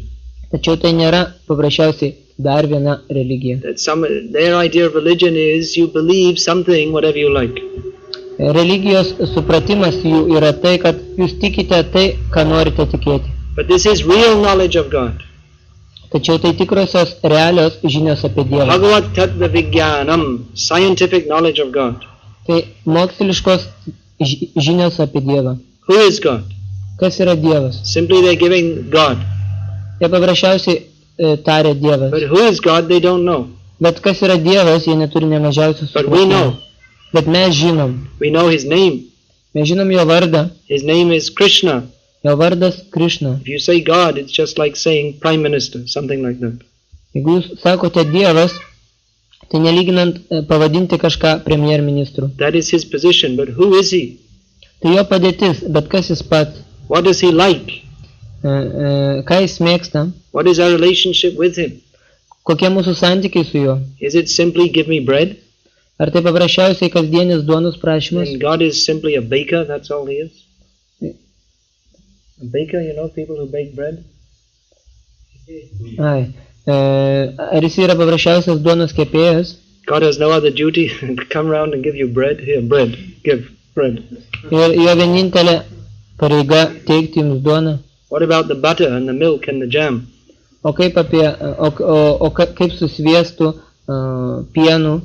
Speaker 1: Tačiau tai nėra paprasčiausiai dar viena religija.
Speaker 2: Their idea of religion is you believe something, whatever you like.
Speaker 1: Religijos supratimas jų yra tai, kad jūs tikite tai, ką norite tikėti.
Speaker 2: But this is real knowledge of God.
Speaker 1: Tačiau tai tikrosios realios žinios apie Dievą.
Speaker 2: Bhagavat Tattva Vijnanam, scientific knowledge of God.
Speaker 1: Tai moksliškos žinios apie Dievą.
Speaker 2: Who is God?
Speaker 1: Kas yra Dievas?
Speaker 2: Simply they're giving God.
Speaker 1: Jie paprasčiausiai taria Dievas.
Speaker 2: But who is God, they don't know.
Speaker 1: Bet kas yra Dievas, jie neturi ne mažiausios
Speaker 2: But we know.
Speaker 1: Bet mes žinom.
Speaker 2: We know his name.
Speaker 1: Mes žinom jo vardą.
Speaker 2: His name is Krishna.
Speaker 1: Jo vardas Krišna.
Speaker 2: If you say God, it's just like saying Prime Minister, something like that.
Speaker 1: Jeigu jūs sakote Dievas, tai nelyginant pavadinti kažką premjerministru.
Speaker 2: That is his position, but who is he?
Speaker 1: Tai jo padėtis, bet kas jis pats?
Speaker 2: What does he like?
Speaker 1: Ką jis mėgsta?
Speaker 2: What is our relationship with him?
Speaker 1: Kokie mūsų santykiai su juo?
Speaker 2: Is it simply give me bread?
Speaker 1: Ar tai paprasčiausiai kasdienis duonos prašymas?
Speaker 2: And God is simply a baker, that's all he is? A baker, you know, people who bake bread?
Speaker 1: Ai. Ar jis yra paprasčiausias duonos kepėjas?
Speaker 2: God has no other duty than to come around and give you bread. Here, bread. Give bread.
Speaker 1: Ir jo vienintelė pareiga teikti jums duoną.
Speaker 2: What about the butter and the milk and the jam?
Speaker 1: O kaip apie, kaip su sviestu, pienu?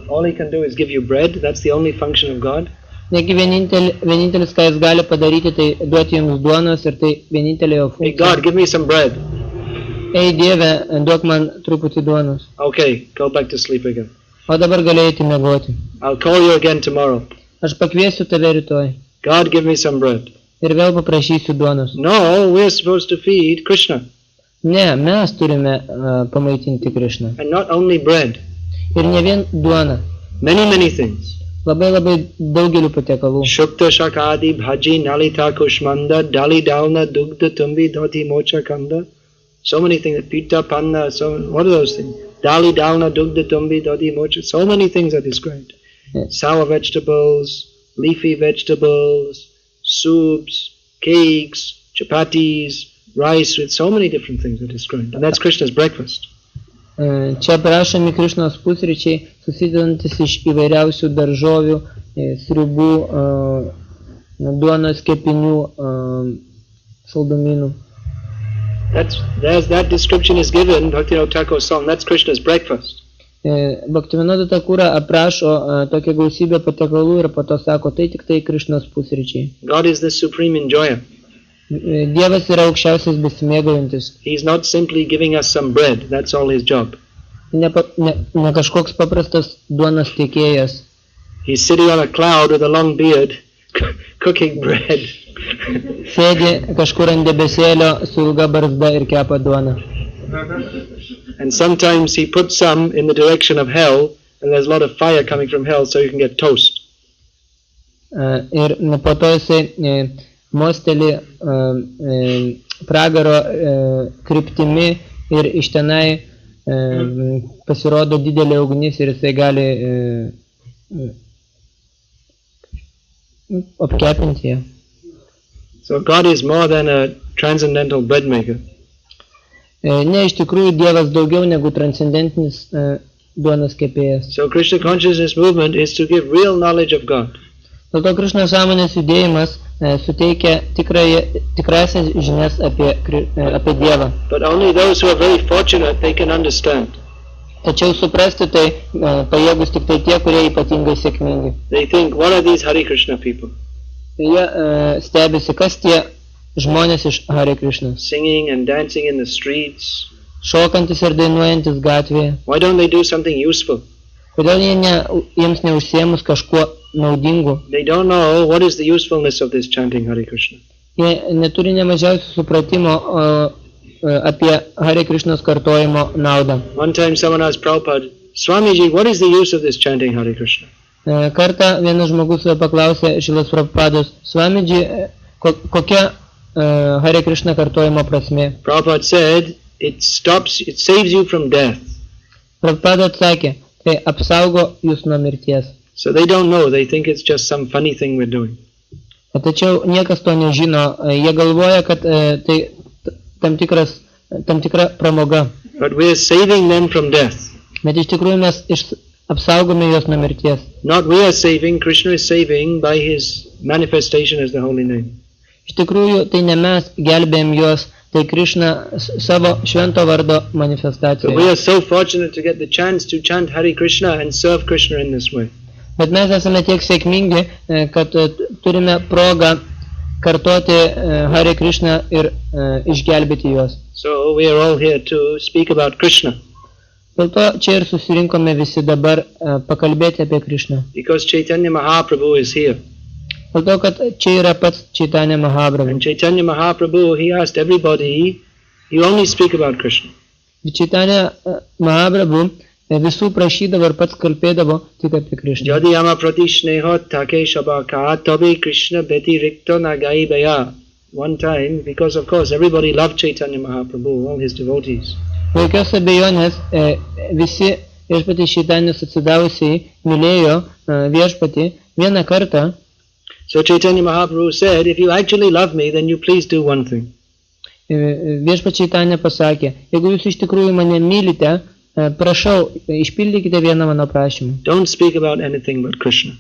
Speaker 2: All he can do is give you bread. That's the only function of God.
Speaker 1: Negi vienintelis, ką jis gali padaryti, tai duoti jums duonos ir tai vienintelė jo
Speaker 2: Hey
Speaker 1: funkcija.
Speaker 2: God, give me some bread.
Speaker 1: Ei Dieve, duok man truputį duonos.
Speaker 2: Okay, go back to sleep again.
Speaker 1: O dabar galėjai miegoti.
Speaker 2: I'll call you again tomorrow.
Speaker 1: Aš pakviesiu tave rytoj.
Speaker 2: God, give me some bread.
Speaker 1: Ir vėl paprašysiu duonos.
Speaker 2: No, we're supposed to feed Krishna.
Speaker 1: Ne, mes turime pamaitinti Krišną.
Speaker 2: And not only bread.
Speaker 1: Ir ne vien duona.
Speaker 2: Many things.
Speaker 1: Labai daugeliu patiekalų.
Speaker 2: Shukta shakadi bhaji nalita kushmanda dali dalna dugda tumbi dhoti mocha kanda. So many things. Pita panna. What are those things? Dali dalna dugda tumbi dhoti mocha. So many things are described.
Speaker 1: Yes.
Speaker 2: Sour vegetables, leafy vegetables, soups, cakes, chapatis, rice, with so many different things are described. And that's Krishna's breakfast.
Speaker 1: Čia aprašomi Krišnos pusryčiai, susidedantis iš įvairiausių daržovių, sriubų, duonos kepinių, saldumynų.
Speaker 2: That description is given, Bhaktivinoda Thakur's song, that's Krishna's breakfast.
Speaker 1: Bhaktivinoda Thakura aprašo tokią gausybę patiekalų ir po to sako, tai tik tai Krišnos pusryčiai.
Speaker 2: God is the supreme enjoyer.
Speaker 1: Dievas yra aukščiausias besimėgaujantis.
Speaker 2: He's not simply giving us some bread, that's all his job.
Speaker 1: Ne kažkoks paprastas duonos tiekėjas.
Speaker 2: He's sitting on a cloud with a long beard, cooking bread.
Speaker 1: Sėdi kažkur ant debesėlio su ilga barzda ir kepa duoną.
Speaker 2: And sometimes he puts some in the direction of hell, and there's a lot of fire coming from hell, so you can get toast.
Speaker 1: Ir po to jisai mosteli pragaro kryptimi ir iš tenai pasirodo didelė ugnis ir jisai gali apkepinti ją.
Speaker 2: So God is more than a transcendental bread maker.
Speaker 1: Ne, iš tikrųjų Dievas daugiau negu transcendentinis duonos kepėjas.
Speaker 2: So Krishna consciousness movement is to give real knowledge of God.
Speaker 1: Dėl to Krishna sąmonės judėjimas suteikia tikrasias žinias apie Dievą.
Speaker 2: But only those who are very fortunate, they can understand.
Speaker 1: Tačiau suprasti tai pajėgus tik tai tie, kurie ypatingai sėkmingi.
Speaker 2: They think, what are these Hare Krishna people?
Speaker 1: Jie stebisi, kas tie žmonės iš Hare Krishna.
Speaker 2: Singing and dancing in the streets.
Speaker 1: Šokantis ir dainuojantis gatvėje.
Speaker 2: Why don't they do something useful?
Speaker 1: Kodėl jiems neužsiėmus kažkuo naudingu?
Speaker 2: They don't know what is the usefulness of this chanting Hare Krishna.
Speaker 1: Jie neturi nemažiausių supratimo apie Hare Krishnos kartojimo naudą.
Speaker 2: One time someone asked Prabhupada, Swamiji, what is the use of this chanting Hare Krishna?
Speaker 1: Kartą vienas žmogus paklausė Šilas Prabhupados, Swamiji, kokia Hare Krishna kartojimo prasmė?
Speaker 2: Prabhupada said, it saves you from death.
Speaker 1: Prabhupada atsakė, tai apsaugo jūs nuo mirties.
Speaker 2: So they don't know, they think it's just some funny thing we're doing.
Speaker 1: Tačiau niekas to nežino, jie galvoja, kad tai tam tikra pramoga.
Speaker 2: But we're saving them from death.
Speaker 1: Bet iš tikrųjų mes apsaugome juos nuo mirties.
Speaker 2: Not we are saving, Krishna is saving by his manifestation as the holy name.
Speaker 1: Iš tikrųjų tai ne mes gelbėjom juos, tai Krishna savo švento vardo manifestacijoje.
Speaker 2: So we are so fortunate to get the chance to chant Hare Krishna and serve Krishna in this way.
Speaker 1: Bet mes esame tiek sėkmingi, kad turime progą kartoti Hare Krishna ir išgelbėti juos.
Speaker 2: So we are all here to speak about Krishna.
Speaker 1: Dėl to čia ir susirinkome visi dabar pakalbėti apie Krishną.
Speaker 2: Because Chaitanya Mahaprabhu is here.
Speaker 1: Dėl to, kad čia yra pats Chaitanya Mahaprabhu.
Speaker 2: And Chaitanya Mahaprabhu, he asked everybody, you only speak about Krishna.
Speaker 1: Chaitanya Mahaprabhu visų prašydavo ir pats kalbėdavo tik apie Krishną.
Speaker 2: Jadi ama pratishneho take shabaka tabe Krishna beti rikto nagai baya. One time, because of course everybody loved Chaitanya Mahaprabhu, all his devotees.
Speaker 1: Be jokios abejonės visi viešpatį Čaitanijos atsidavusiai mylėjo viešpatį vieną kartą.
Speaker 2: So Chaitanya Mahaprabhu said, if you actually love me, then you please do one thing.
Speaker 1: Viešpats Čaitanija pasakė, jeigu jūs iš tikrųjų mane mylite, prašau, išpildykite vieną mano prašymą.
Speaker 2: Don't speak about anything but Krishna.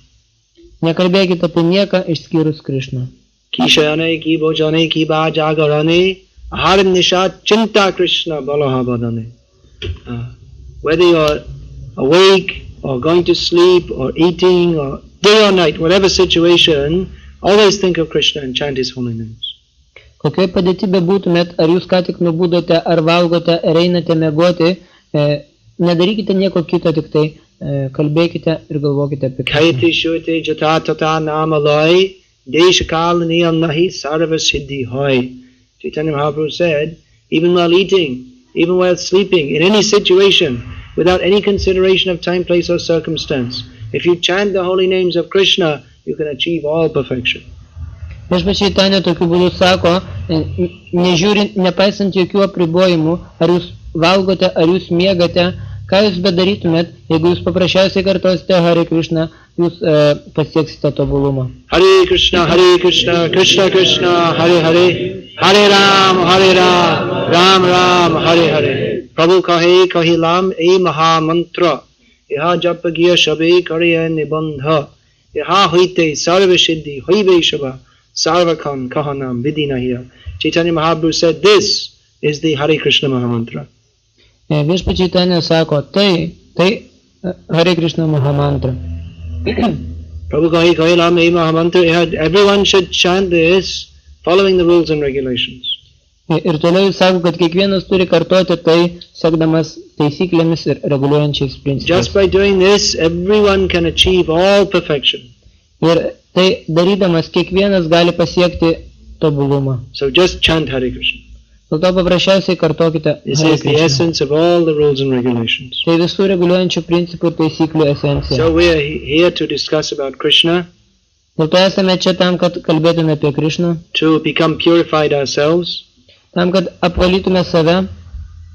Speaker 1: Nekalbėkite apie nieką išskyrus Krishną.
Speaker 2: Kishayane, ki bojane, ki ba jagarane, ahar nisha chinta Krishna balaha badane. Whether you're awake or going to sleep or eating or day or night, whatever situation, always think of Krishna and chant his holy names.
Speaker 1: Kokioj padėti bebūtumėt, ar jūs ką tik nubudote, ar valgote, ar einate miegoti, nedarykite nieko kito, tik tai kalbėkite ir galvokite apie Krishną.
Speaker 2: Kaiti shute jata tata namaloi, deshakal niyam nahi sarva siddhi hoy. Chaitanya Mahaprabhu said, even while eating, even while sleeping, in any situation, without any consideration of time, place or circumstance, if you chant the holy names of Krishna, you can achieve all perfection.
Speaker 1: Viešpats Čaitanija tokiu būdu sako, nepaisant jokių apribojimų, ar jūs valgote, ar jūs miegate, ką jūs bedarytumėt, jeigu jūs paprasčiausiai kartosite Hare Krishna, jūs pasieksite tobulumą.
Speaker 2: Hare Krishna, Krishna Krishna, Hare Hare, Hare Ram, Ram Ram, Hare Hare. Prabhu kahi lam e maha mantra, iha japagiya shabe kariya nibandha, iha hoite sarva siddhi hoibe shaba, sarvakan kahanam vidinahiya. Chaitanya Mahaprabhu said, this is the Hare Krishna Mahamantra.
Speaker 1: Viešpats Čaitanija sako, tai Hare Krishna Mahamantra.
Speaker 2: Prabhu Kahilam E Mahamantra, everyone should chant this following the rules and regulations.
Speaker 1: Ir toliau jis sako, kad kiekvienas turi kartoti tai, sekdamas taisyklėmis ir reguliuojančiais principais.
Speaker 2: Just by doing this, everyone can achieve all perfection.
Speaker 1: Ir tai darydamas kiekvienas gali pasiekti tobulumą.
Speaker 2: So just chant Hare Krishna.
Speaker 1: Dėl to paprasčiausiai kartokite
Speaker 2: This
Speaker 1: Hare
Speaker 2: is the
Speaker 1: Krishna.
Speaker 2: essence of all the rules and regulations.
Speaker 1: Tai visų reguliuojančių principų ir taisyklių esencija.
Speaker 2: So we are here to discuss about Krishna,
Speaker 1: Dėl to esame čia tam, kad kalbėtume apie Krishną,
Speaker 2: to become purified ourselves,
Speaker 1: tam, kad apvalytume save,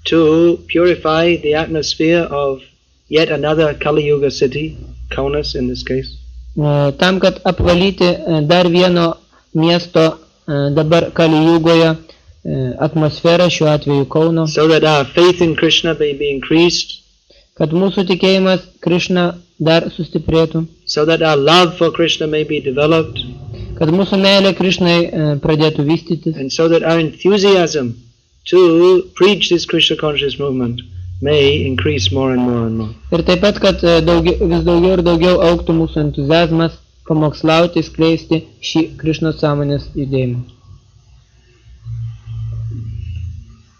Speaker 2: to purify the atmosphere of yet another Kali Yuga city, Kaunas in this case,
Speaker 1: tam, kad apvalyti dar vieno miesto dabar Kali-Jugoje atmosferą, šiuo atveju Kauno,
Speaker 2: so that our faith in Krishna may be increased,
Speaker 1: kad mūsų tikėjimas Krishna dar sustiprėtų,
Speaker 2: so that our love for Krishna may be developed,
Speaker 1: kad mūsų meilė Krishnai pradėtų vystytis,
Speaker 2: and so that our enthusiasm to preach this Krishna conscious movement may increase more and more and more.
Speaker 1: ir taip pat, kad vis daugiau ir daugiau augtų mūsų entuziazmas pamokslauti, skleisti šį Krishnos sąmonės judėjimą.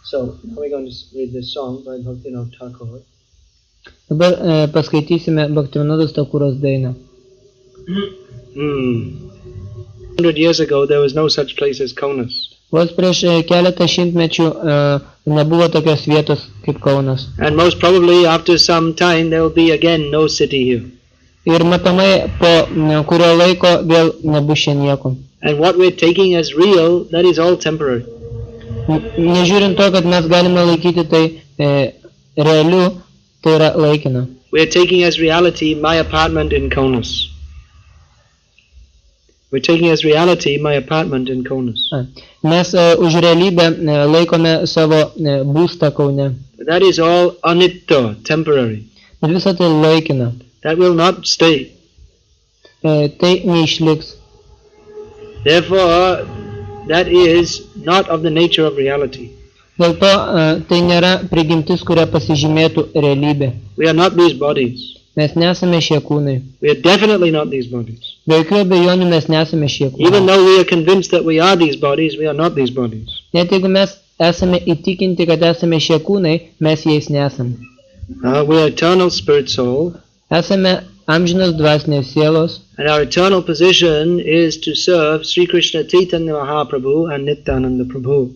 Speaker 2: So, now we're going to read this song by Bhaktivinoda Thakur.
Speaker 1: Dabar paskaitysime Bhaktivinodos Thakuros dainą.
Speaker 2: 100 years ago, there was no such place as Kaunas.
Speaker 1: Vos prieš keletą šimtmečių nebuvo tokios vietos kaip Kaunas.
Speaker 2: And most probably, after some time, there will be again no city here.
Speaker 1: Ir matomai po kurio laiko vėl nebus čia nieko.
Speaker 2: And what we're taking as real, that is all temporary.
Speaker 1: Nežiūrint to, kad mes galime laikyti tai realiu, tai yra laikina.
Speaker 2: We're taking as reality my apartment in Kaunas. We're taking as reality my apartment in Kaunas.
Speaker 1: Mes už realybę laikome savo būstą Kaune.
Speaker 2: That is all anitya, temporary.
Speaker 1: Ir visą tai laikina.
Speaker 2: That will not stay.
Speaker 1: Tai neišliks.
Speaker 2: Therefore, that is not of the nature of reality.
Speaker 1: Dėl to tai nėra prigimtis, kurią pasižymėtų realybė.
Speaker 2: We are not these bodies.
Speaker 1: Mes nesame šie kūnai.
Speaker 2: We are definitely not these bodies.
Speaker 1: Be jokių abejonių mes nesame šie
Speaker 2: Even
Speaker 1: kūnai.
Speaker 2: though we are convinced that we are these bodies, we are not these bodies.
Speaker 1: Net jeigu mes esame įtikinti, kad esame šie kūnai, mes jais nesame.
Speaker 2: We are eternal spirit soul,
Speaker 1: Esame amžinos dvasinės sielos
Speaker 2: and our eternal position is to serve Sri Krishna Chaitanya Mahaprabhu and Nityananda Prabhu.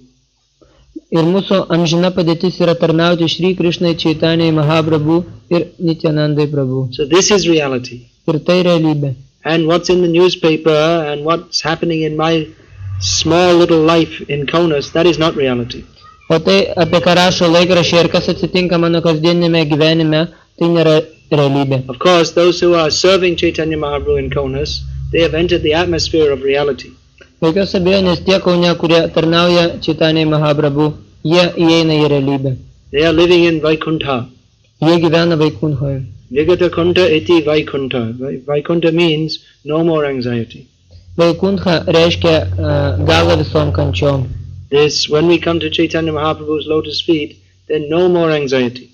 Speaker 1: ir mūsų amžina padėtis yra tarnauti Šri Krishnai Čaitanijai Mahaprabhu ir Nityanandai Prabhu.
Speaker 2: So this is reality.
Speaker 1: Ir tai realybė.
Speaker 2: And what's in the newspaper and what's happening in my small little life in Kaunas, that is not reality.
Speaker 1: O tai, apie ką rašo laikraščiai ir kas atsitinka mano kasdienime gyvenime, tai nėra realybė.
Speaker 2: Of course, those who are serving Chaitanya Mahaprabhu in Kaunas, they have entered the atmosphere of reality.
Speaker 1: Jokios abejonės tie Kaune, kurie tarnauja Čaitanijai Mahaprabhu, jie įeina į realybę.
Speaker 2: They are living in Vaikuntha.
Speaker 1: Jie gyvena Vaikunthoje.
Speaker 2: Vigata Kunta iti Vaikuntha. Vaikuntha means no more anxiety.
Speaker 1: Vaikuntha reiškia galą visom kančiom.
Speaker 2: This, when we come to Chaitanya Mahaprabhu's lotus feet, then no more anxiety.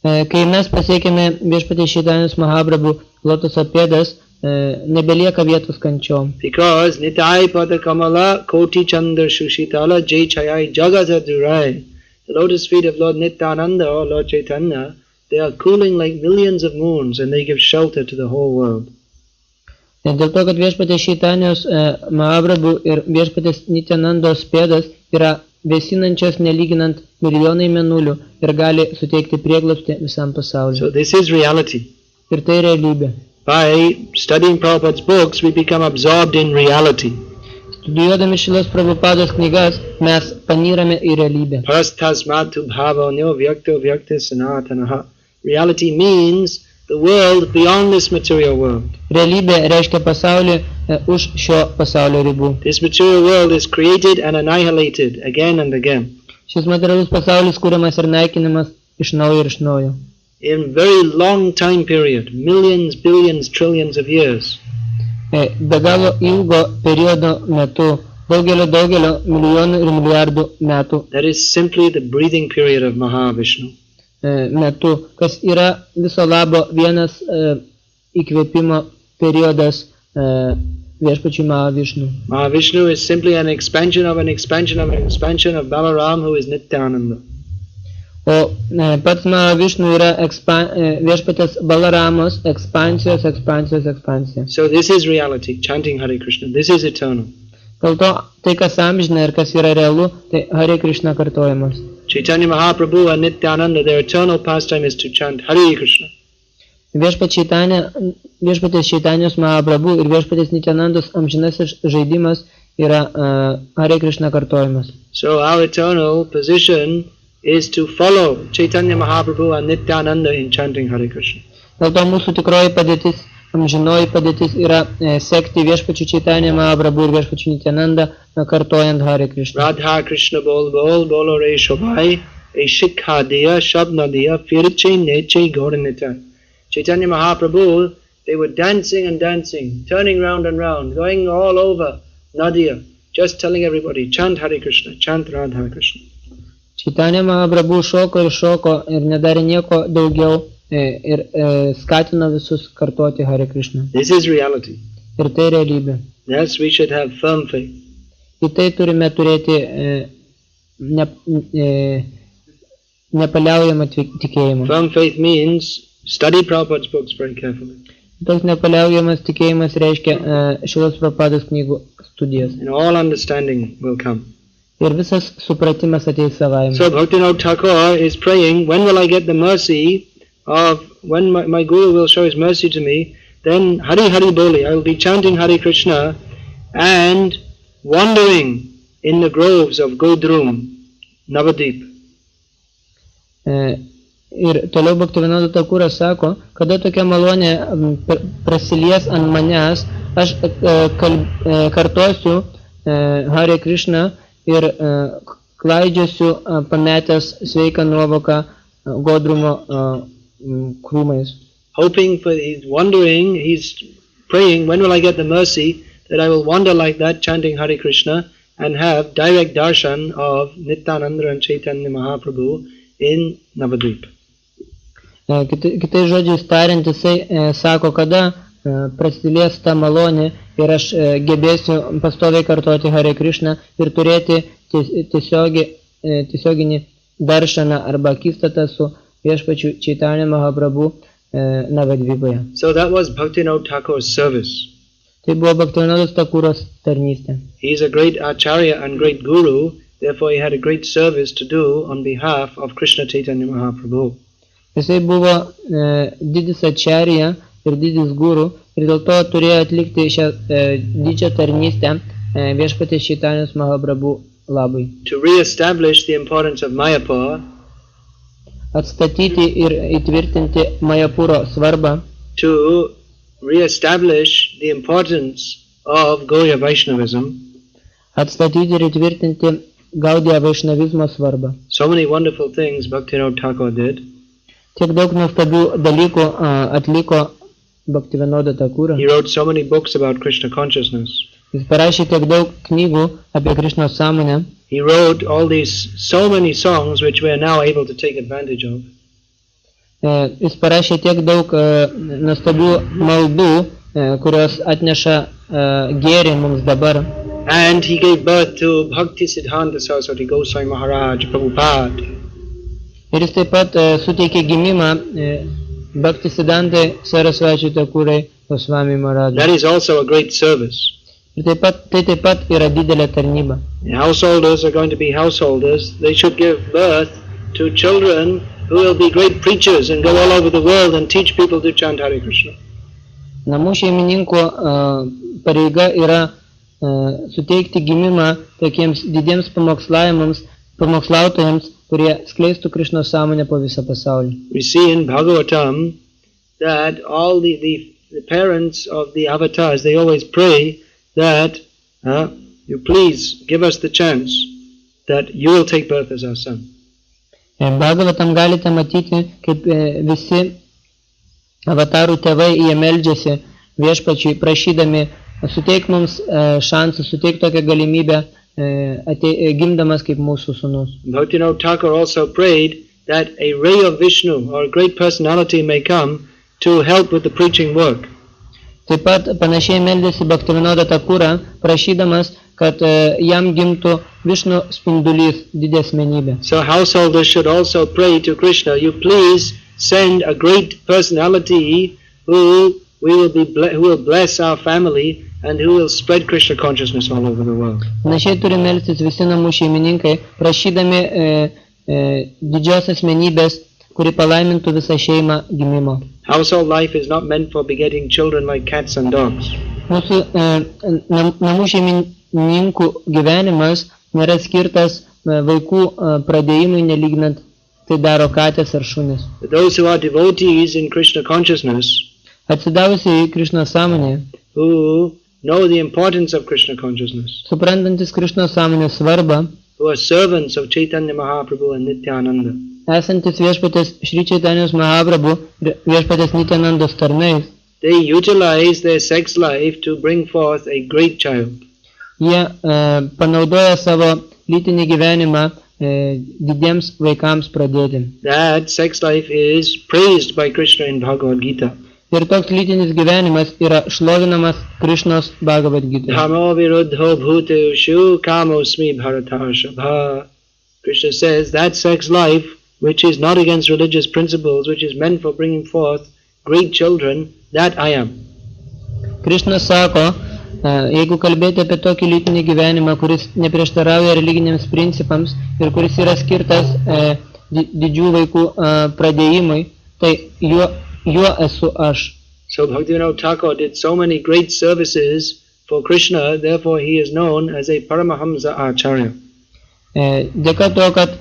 Speaker 1: Kai mes pasiekėme viešpatės Čaitanijos Mahaprabhu lotoso pėdas, nebelieka vietos kančiom.
Speaker 2: Because Nitai Pada Kamala Koti Chandra Shushitala Jai Chayai Jagata Durai. The lotus feet of Lord Nityananda or Lord Chaitanya, they are cooling like millions of moons and they give shelter to the whole world.
Speaker 1: Dėl to, kad viešpatės Čaitanijos Mahaprabhu ir viešpatės Nityanandos pėdas yra vėsinančios nelyginant milijonai mėnulių ir gali suteikti prieglobstį visam pasauliu.
Speaker 2: So this is reality.
Speaker 1: Ir tai realybė.
Speaker 2: By studying Prabhupada's books, we become absorbed in reality.
Speaker 1: Studijuodami Šilos Prabhupados knygas, mes panyrame į realybę.
Speaker 2: Prastasmatu bhavanyo vyakto vyakti sanatanaha. Reality means the world beyond this material world.
Speaker 1: Realybė reiškia pasaulį už šio pasaulio ribų.
Speaker 2: This material world is created and annihilated again and again.
Speaker 1: Šis materialus pasaulis kūriamas ir naikinimas iš naujo ir iš naujo.
Speaker 2: In very long time period, millions, billions, trillions of years.
Speaker 1: Be galo ilgo periodo metu, daugelio milijonų ir milijardų metų.
Speaker 2: That is simply the breathing period of Mahavishnu.
Speaker 1: metu, kas yra viso labo vienas įkvėpimo periodas viešpačiui Mahavishnu.
Speaker 2: Mahavishnu is simply an expansion of an expansion of an expansion of Balaram, who is Nityananda.
Speaker 1: O pats Mahavishnu yra viešpatės Balaramos ekspansija.
Speaker 2: So this is reality, chanting Hare Krishna. This is eternal.
Speaker 1: Dėl to, tai kas amžina ir kas yra realu, tai Hare Krishna kartojimas.
Speaker 2: Chaitanya Mahaprabhu and Nityananda, their eternal pastime is to chant Hare Krishna.
Speaker 1: Viešpatės Čaitanijos Mahaprabhu ir viešpatės Nityanandos amžinasis žaidimas yra Hare Krishna kartojimas.
Speaker 2: So our eternal position is to follow Chaitanya Mahaprabhu and Nityananda in chanting Hare Krishna.
Speaker 1: Dėl to mūsų tikroji padėtis, amžinoji padėtis yra sekti viešpačių Čaitanį Mahaprabhu ir viešpačių Nityananda kartojant Hare Krishna.
Speaker 2: Radha Krishna bol bol bolo re shobai e shikha diya shabna diya firche neche goranita. Chaitanya Mahaprabhu, they were dancing and dancing, turning round and round, going all over Nadia, just telling everybody, chant Hare Krishna, chant Radha Krishna.
Speaker 1: Chaitanya Mahaprabhu šoko ir nedarė nieko daugiau ir skatino visus kartoti Hare Krishna.
Speaker 2: This is reality.
Speaker 1: Ir tai realybė.
Speaker 2: Yes, we should have firm faith.
Speaker 1: Į tai turime turėti nepaliaujamą tikėjimą.
Speaker 2: Firm faith means study Prabhupada's books very carefully.
Speaker 1: Toks nepaliaujamas tikėjimas reiškia Šilos Prabhupados knygų studijas.
Speaker 2: And all understanding will come.
Speaker 1: Ir visas supratimas ateis savaime.
Speaker 2: So Bhaktivinoda Thakur is praying, when will I get the mercy of, when my Guru will show his mercy to me, then Hari Hari Boli, I will be chanting Hare Krishna and wandering in the groves of Godrum, Navadip.
Speaker 1: Ir toliau Bhaktivinoda Thakuras sako, kada tokia malonė prasilies ant manęs, aš kartosiu Hare Krishna ir klaidžiosiu pametęs sveiką nuovoką Godrumo krūmais.
Speaker 2: Hoping for, he's wondering, he's praying, when will I get the mercy that I will wander like that chanting Hare Krishna and have direct darshan of Nityananda and Chaitanya Mahaprabhu in Navadvip.
Speaker 1: Kitais žodžiais tariant, jisai sako, kada prasidės ta malonė ir aš gebėsiu pastoviai kartoti Hare Krishna ir turėti tiesioginį darshaną arba akistatą su viešpačiu Chaitanya Mahaprabhu Navadvipoje.
Speaker 2: So that was Bhaktivinoda Thakur's service.
Speaker 1: Tai buvo Bhaktivinodos Thakuros tarnystė.
Speaker 2: He is a great acharya and great guru, therefore he had a great service to do on behalf of Krishna Chaitanya Mahaprabhu.
Speaker 1: Jisai buvo didis acharya ir didis guru ir dėl to turėjo atlikti šią didžią tarnystę viešpatės Čaitanijos Mahaprabhu labui.
Speaker 2: To re-establish the importance of Mayapur,
Speaker 1: Atstatyti ir įtvirtinti Mayapuro svarbą,
Speaker 2: to re-establish the importance of Gaudiya Vaishnavism.
Speaker 1: Atstatyti ir įtvirtinti Gaudiya Vaishnavizmo svarbą.
Speaker 2: So many wonderful things Bhaktivinoda Thakur did.
Speaker 1: Tiek daug nuostabių dalykų atliko Bhaktivinoda Thakurą.
Speaker 2: He wrote so many books about Krishna consciousness.
Speaker 1: Jis parašė tiek daug knygų apie Krišnos sąmonę.
Speaker 2: He wrote all these so many songs which we are now able to take advantage of.
Speaker 1: Jis parašė tiek daug nuostabių maldų, kurios atneša gėrį mums dabar.
Speaker 2: And he gave birth to Bhakti Siddhanta Saraswati Goswami Maharaj Prabhupada.
Speaker 1: Ir jis taip pat suteikė gimimą Bhakti Siddhantai Sarasvati Thakurai Goswami Maharaj.
Speaker 2: That is also a great service.
Speaker 1: Ir tai taip pat yra didelė tarnyba.
Speaker 2: Householders are going to be householders. They should give birth to children who will be great preachers and go all over the world and teach people to chant Hare Krishna.
Speaker 1: Namų šeimininkų pareiga yra suteikti gimimą tokiems didiems pamokslautojams, kurie skleistų Krišnos sąmonę po visą pasaulį.
Speaker 2: We see in Bhagavatam that all the parents of the avatars, they always pray that you please give us the chance that you will take birth as our son.
Speaker 1: Bhagavatam galite matyti, kaip visi avatarų tėvai jie meldžiasi viešpačiui, prašydami suteik mums šansą, suteik tokią galimybę gimdamas kaip mūsų sūnus.
Speaker 2: Bhaktivinoda Thakur also prayed that a ray of Vishnu or a great personality may come to help with the preaching work.
Speaker 1: Taip pat panašiai meldėsi Bhaktivinoda Thakura, prašydamas, kad jam gimtų Višnu spindulys, didė asmenybė.
Speaker 2: So householders should also pray to Krishna, you please send a great personality who will bless our family and who will spread Krishna consciousness all over the world.
Speaker 1: Panašiai turi melstis visi namų šeimininkai, prašydami didžios asmenybės, kuri palaimintų visą šeimą gimimo.
Speaker 2: Household life is not meant for begetting children like cats and dogs.
Speaker 1: Mūsų namų šeimininkų gyvenimas nėra skirtas vaikų pradėjimui, nelyginant tai daro katės ar šunys.
Speaker 2: Those who are devotees in Krishna consciousness,
Speaker 1: Atsidavusiai Krishna sąmonė,
Speaker 2: who know the importance of Krishna consciousness,
Speaker 1: suprantantis Krishna sąmonės svarbą,
Speaker 2: who are servants of Chaitanya Mahaprabhu and Nityananda,
Speaker 1: esantis viešpatės Šri Čaitanijos Mahaprabhu ir viešpatės Nityanandos tarnais,
Speaker 2: they utilize their sex life to bring forth a great child.
Speaker 1: jie panaudoja savo lytinį gyvenimą didiems vaikams pradėti.
Speaker 2: That sex life is praised by Krishna in Bhagavad Gita.
Speaker 1: Ir toks lytinis gyvenimas yra šlovinamas Krishnos Bhagavad Gita.
Speaker 2: Dhamo viruddho bhuteshu kamosmi bharatarshabha. Krishna says that sex life, which is not against religious principles, which is meant for bringing forth great children, that I am.
Speaker 1: Krishna sako, jeigu kalbėti apie tokį lytinį gyvenimą, kuris neprieštarauja religiniams principams ir kuris yra skirtas didžių vaikų pradėjimui, tai juo esu aš.
Speaker 2: So Bhaktivinoda Thakur did so many great services for Krishna, therefore he is known as a Paramahamsa Acharya.
Speaker 1: Dėka to, kad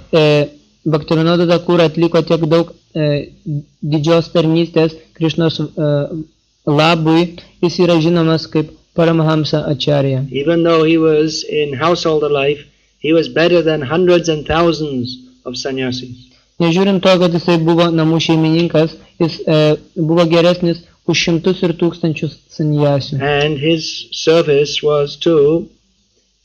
Speaker 1: Bhaktivinoda Thakur atliko tiek daug didžios tarnystės Krishnos labui, jis yra žinomas kaip Paramahamsa Acharya.
Speaker 2: Even though he was in householder life, he was better than hundreds and thousands of sannyasis.
Speaker 1: Nežiūrint to, kad jisai buvo namų šeimininkas, jis buvo geresnis už šimtus ir tūkstančius sannyasių.
Speaker 2: And his service was to,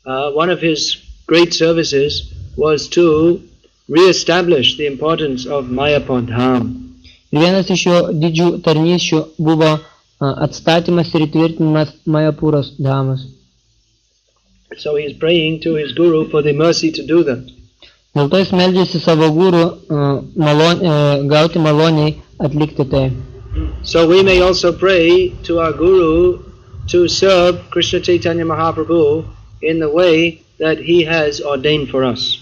Speaker 2: one of his great services was to re-establish the importance of Mayapur Dham.
Speaker 1: Ir vienas iš jo didžių tarnysčių buvo atstatymas ir įtvirtinimas Majapuros Dhamas.
Speaker 2: So he is praying to his guru for the mercy to do that.
Speaker 1: Dėl to jis meldžiasi savo guru gauti maloniai atlikti tai.
Speaker 2: So we may also pray to our guru to serve Krishna Chaitanya Mahaprabhu in the way that he has ordained for us.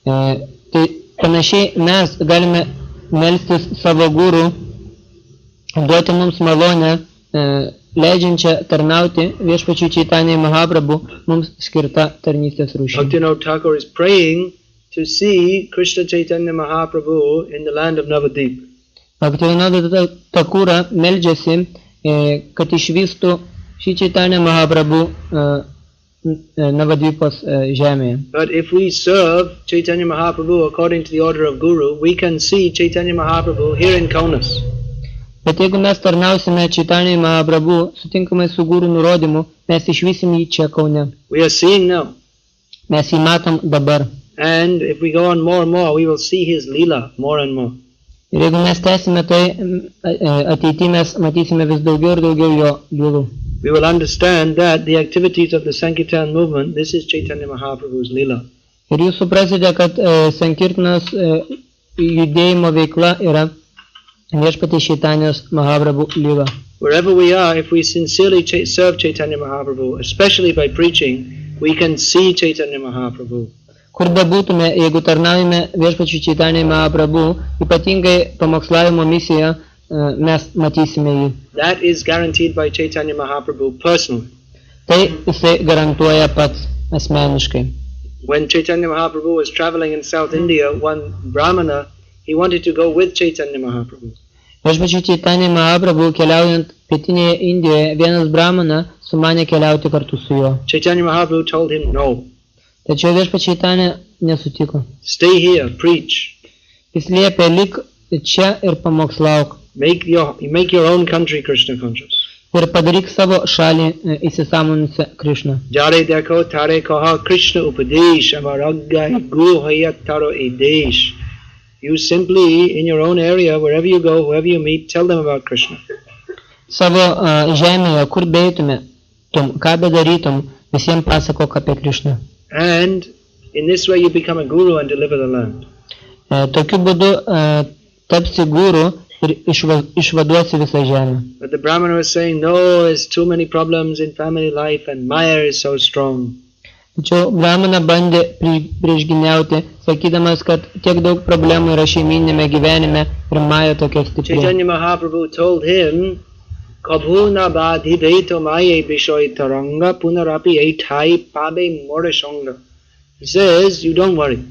Speaker 1: Tai panašiai mes galime melstis savo guru, duoti mums malonę, leidžiančią tarnauti viešpačiui Čaitanijai Mahaprabhu mums skirta tarnystės rūšį.
Speaker 2: Bhaktivinoda Thakur is praying to see Krishna Chaitanya Mahaprabhu in the land of Navadip.
Speaker 1: Bhaktivinoda Thakura meldžiasi, kad išvystų šį Čaitanį Mahaprabhu Navadvipos žemėje.
Speaker 2: But if we serve Chaitanya Mahaprabhu according to the order of Guru, we can see Chaitanya Mahaprabhu here in Kaunas.
Speaker 1: Bet jeigu mes tarnausime Čaitanijai Mahaprabhu sutinkamai su guru nurodymu, mes išvysim jį čia Kaune.
Speaker 2: We are seeing now.
Speaker 1: Mes jį matom dabar.
Speaker 2: And if we go on more and more, we will see his lila more and more.
Speaker 1: Ir jeigu mes tęsime tai, ateityje mes matysime vis daugiau ir daugiau jo lylų.
Speaker 2: We will understand that the activities of the Sankirtan movement, this is Chaitanya Mahaprabhu's lila.
Speaker 1: Ir jūs suprasite, kad Sankirtanos judėjimo veikla yra viešpatės Čaitanijos Mahaprabhu lyla.
Speaker 2: Wherever we are, if we sincerely serve Chaitanya Mahaprabhu, especially by preaching, we can see Chaitanya Mahaprabhu.
Speaker 1: Kur bebūtume, jeigu tarnaujame viešpačiui Čaitanijai Mahaprabhu, ypatingai pamokslavimo misijoje, mes matysime jį.
Speaker 2: That is guaranteed by Chaitanya Mahaprabhu personally.
Speaker 1: Tai jisai garantuoja pats asmeniškai.
Speaker 2: When Chaitanya Mahaprabhu was traveling in South India, one Brahmana, he wanted to go with Chaitanya Mahaprabhu.
Speaker 1: Viešpačiui Čaitanijai Mahaprabhu keliaujant pietinėje Indijoje, vienas brahmana sumanė keliauti kartu su juo.
Speaker 2: Chaitanya Mahaprabhu told him no.
Speaker 1: Tačiau viešpačiui Čaitanija nesutiko.
Speaker 2: Stay here, preach.
Speaker 1: Jis liepė lik čia ir pamokslauk.
Speaker 2: Make your own country Krishna conscious.
Speaker 1: Ir padaryk savo šalį įsisąmoninusią Krishną.
Speaker 2: Jare dekho tare kaha Krishna upadesh amaraggai guhayat taro edesh. You simply, in your own area, wherever you go, whoever you meet, tell them about Krishna.
Speaker 1: Savo žemėje, kur beeitumėtum, ką bedarytum, visiems pasakok apie Krišną.
Speaker 2: And in this way you become a guru and deliver the land.
Speaker 1: Tokiu būdu tapsi guru ir išvaduosi visą žemę.
Speaker 2: But the Brahmana was saying, no, there's too many problems in family life and Maya is so strong.
Speaker 1: Tačiau Brahmana bandė priešginiauti, sakydamas, kad tiek daug problemų yra šeiminėme gyvenime ir Maja tokia stipri.
Speaker 2: Chaitanya Mahaprabhu told him, Kabhu na badhi deito maye bishoy taranga punarapi eitai pabe moreshonga. He says, you don't worry.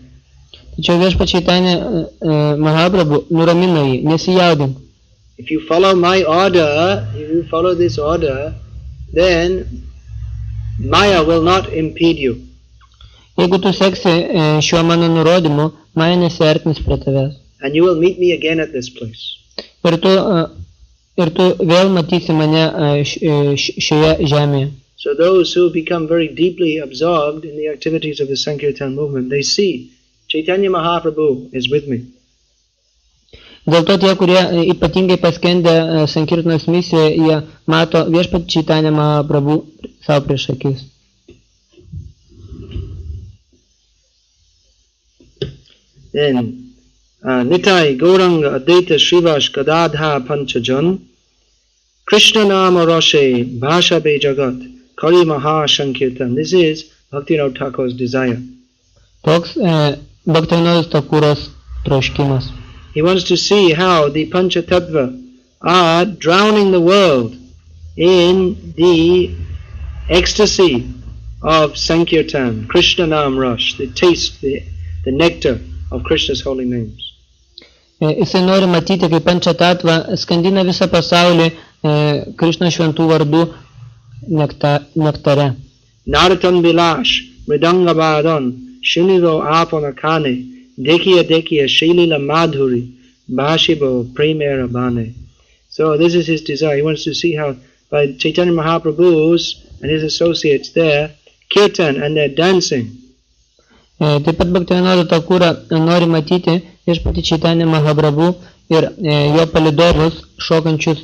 Speaker 1: Tačiau viešpats Chaitanya Mahaprabhu nuramino jį, nesijaudink.
Speaker 2: If you follow my order, if you follow this order, then Maya will not impede you.
Speaker 1: Jeigu tu seksi šiuo mano nurodymu, Maja nesiartins prie tavęs.
Speaker 2: And you will meet me again at this place.
Speaker 1: Ir tu vėl matysi mane šioje žemėje.
Speaker 2: So those who become very deeply absorbed in the activities of the Sankirtan movement, they see Chaitanya Mahaprabhu is with me.
Speaker 1: Dėl to tie, kurie ypatingai paskendę Sankirtanos misijoje, jie mato viešpat Chaitanya Mahaprabhu savo prieš akis.
Speaker 2: Then, Nitai Gauranga Advaita Srivas Gadadha Panchajan Krishna Nama Roshe Bhasha Be Jagat Kari Maha Sankirtan. This is Bhaktivinoda Thakur's desire.
Speaker 1: Toks Bhaktivinoda Thakuros troškimas.
Speaker 2: He wants to see how the Pancha Tattva are drowning the world in the ecstasy of Sankirtan, Krishna Nam Rush, the taste, the nectar of Krishna's holy names.
Speaker 1: Jisai nori matyti, kaip Pancha Tattva skandina visą pasaulį Krishna šventų vardų nektare.
Speaker 2: Naratan Vilash, Mridanga Bhadan, Shunigo Apanakane, Dekiya Shailila Madhuri, Bhashibo Premera Bane. So this is his desire. He wants to see how by Chaitanya Mahaprabhu's and his associates there, kirtan and their dancing.
Speaker 1: Taip pat Bhaktivinoda Thakura nori matyti viešpatį Chaitanya Mahaprabhu ir jo palidovus šokančius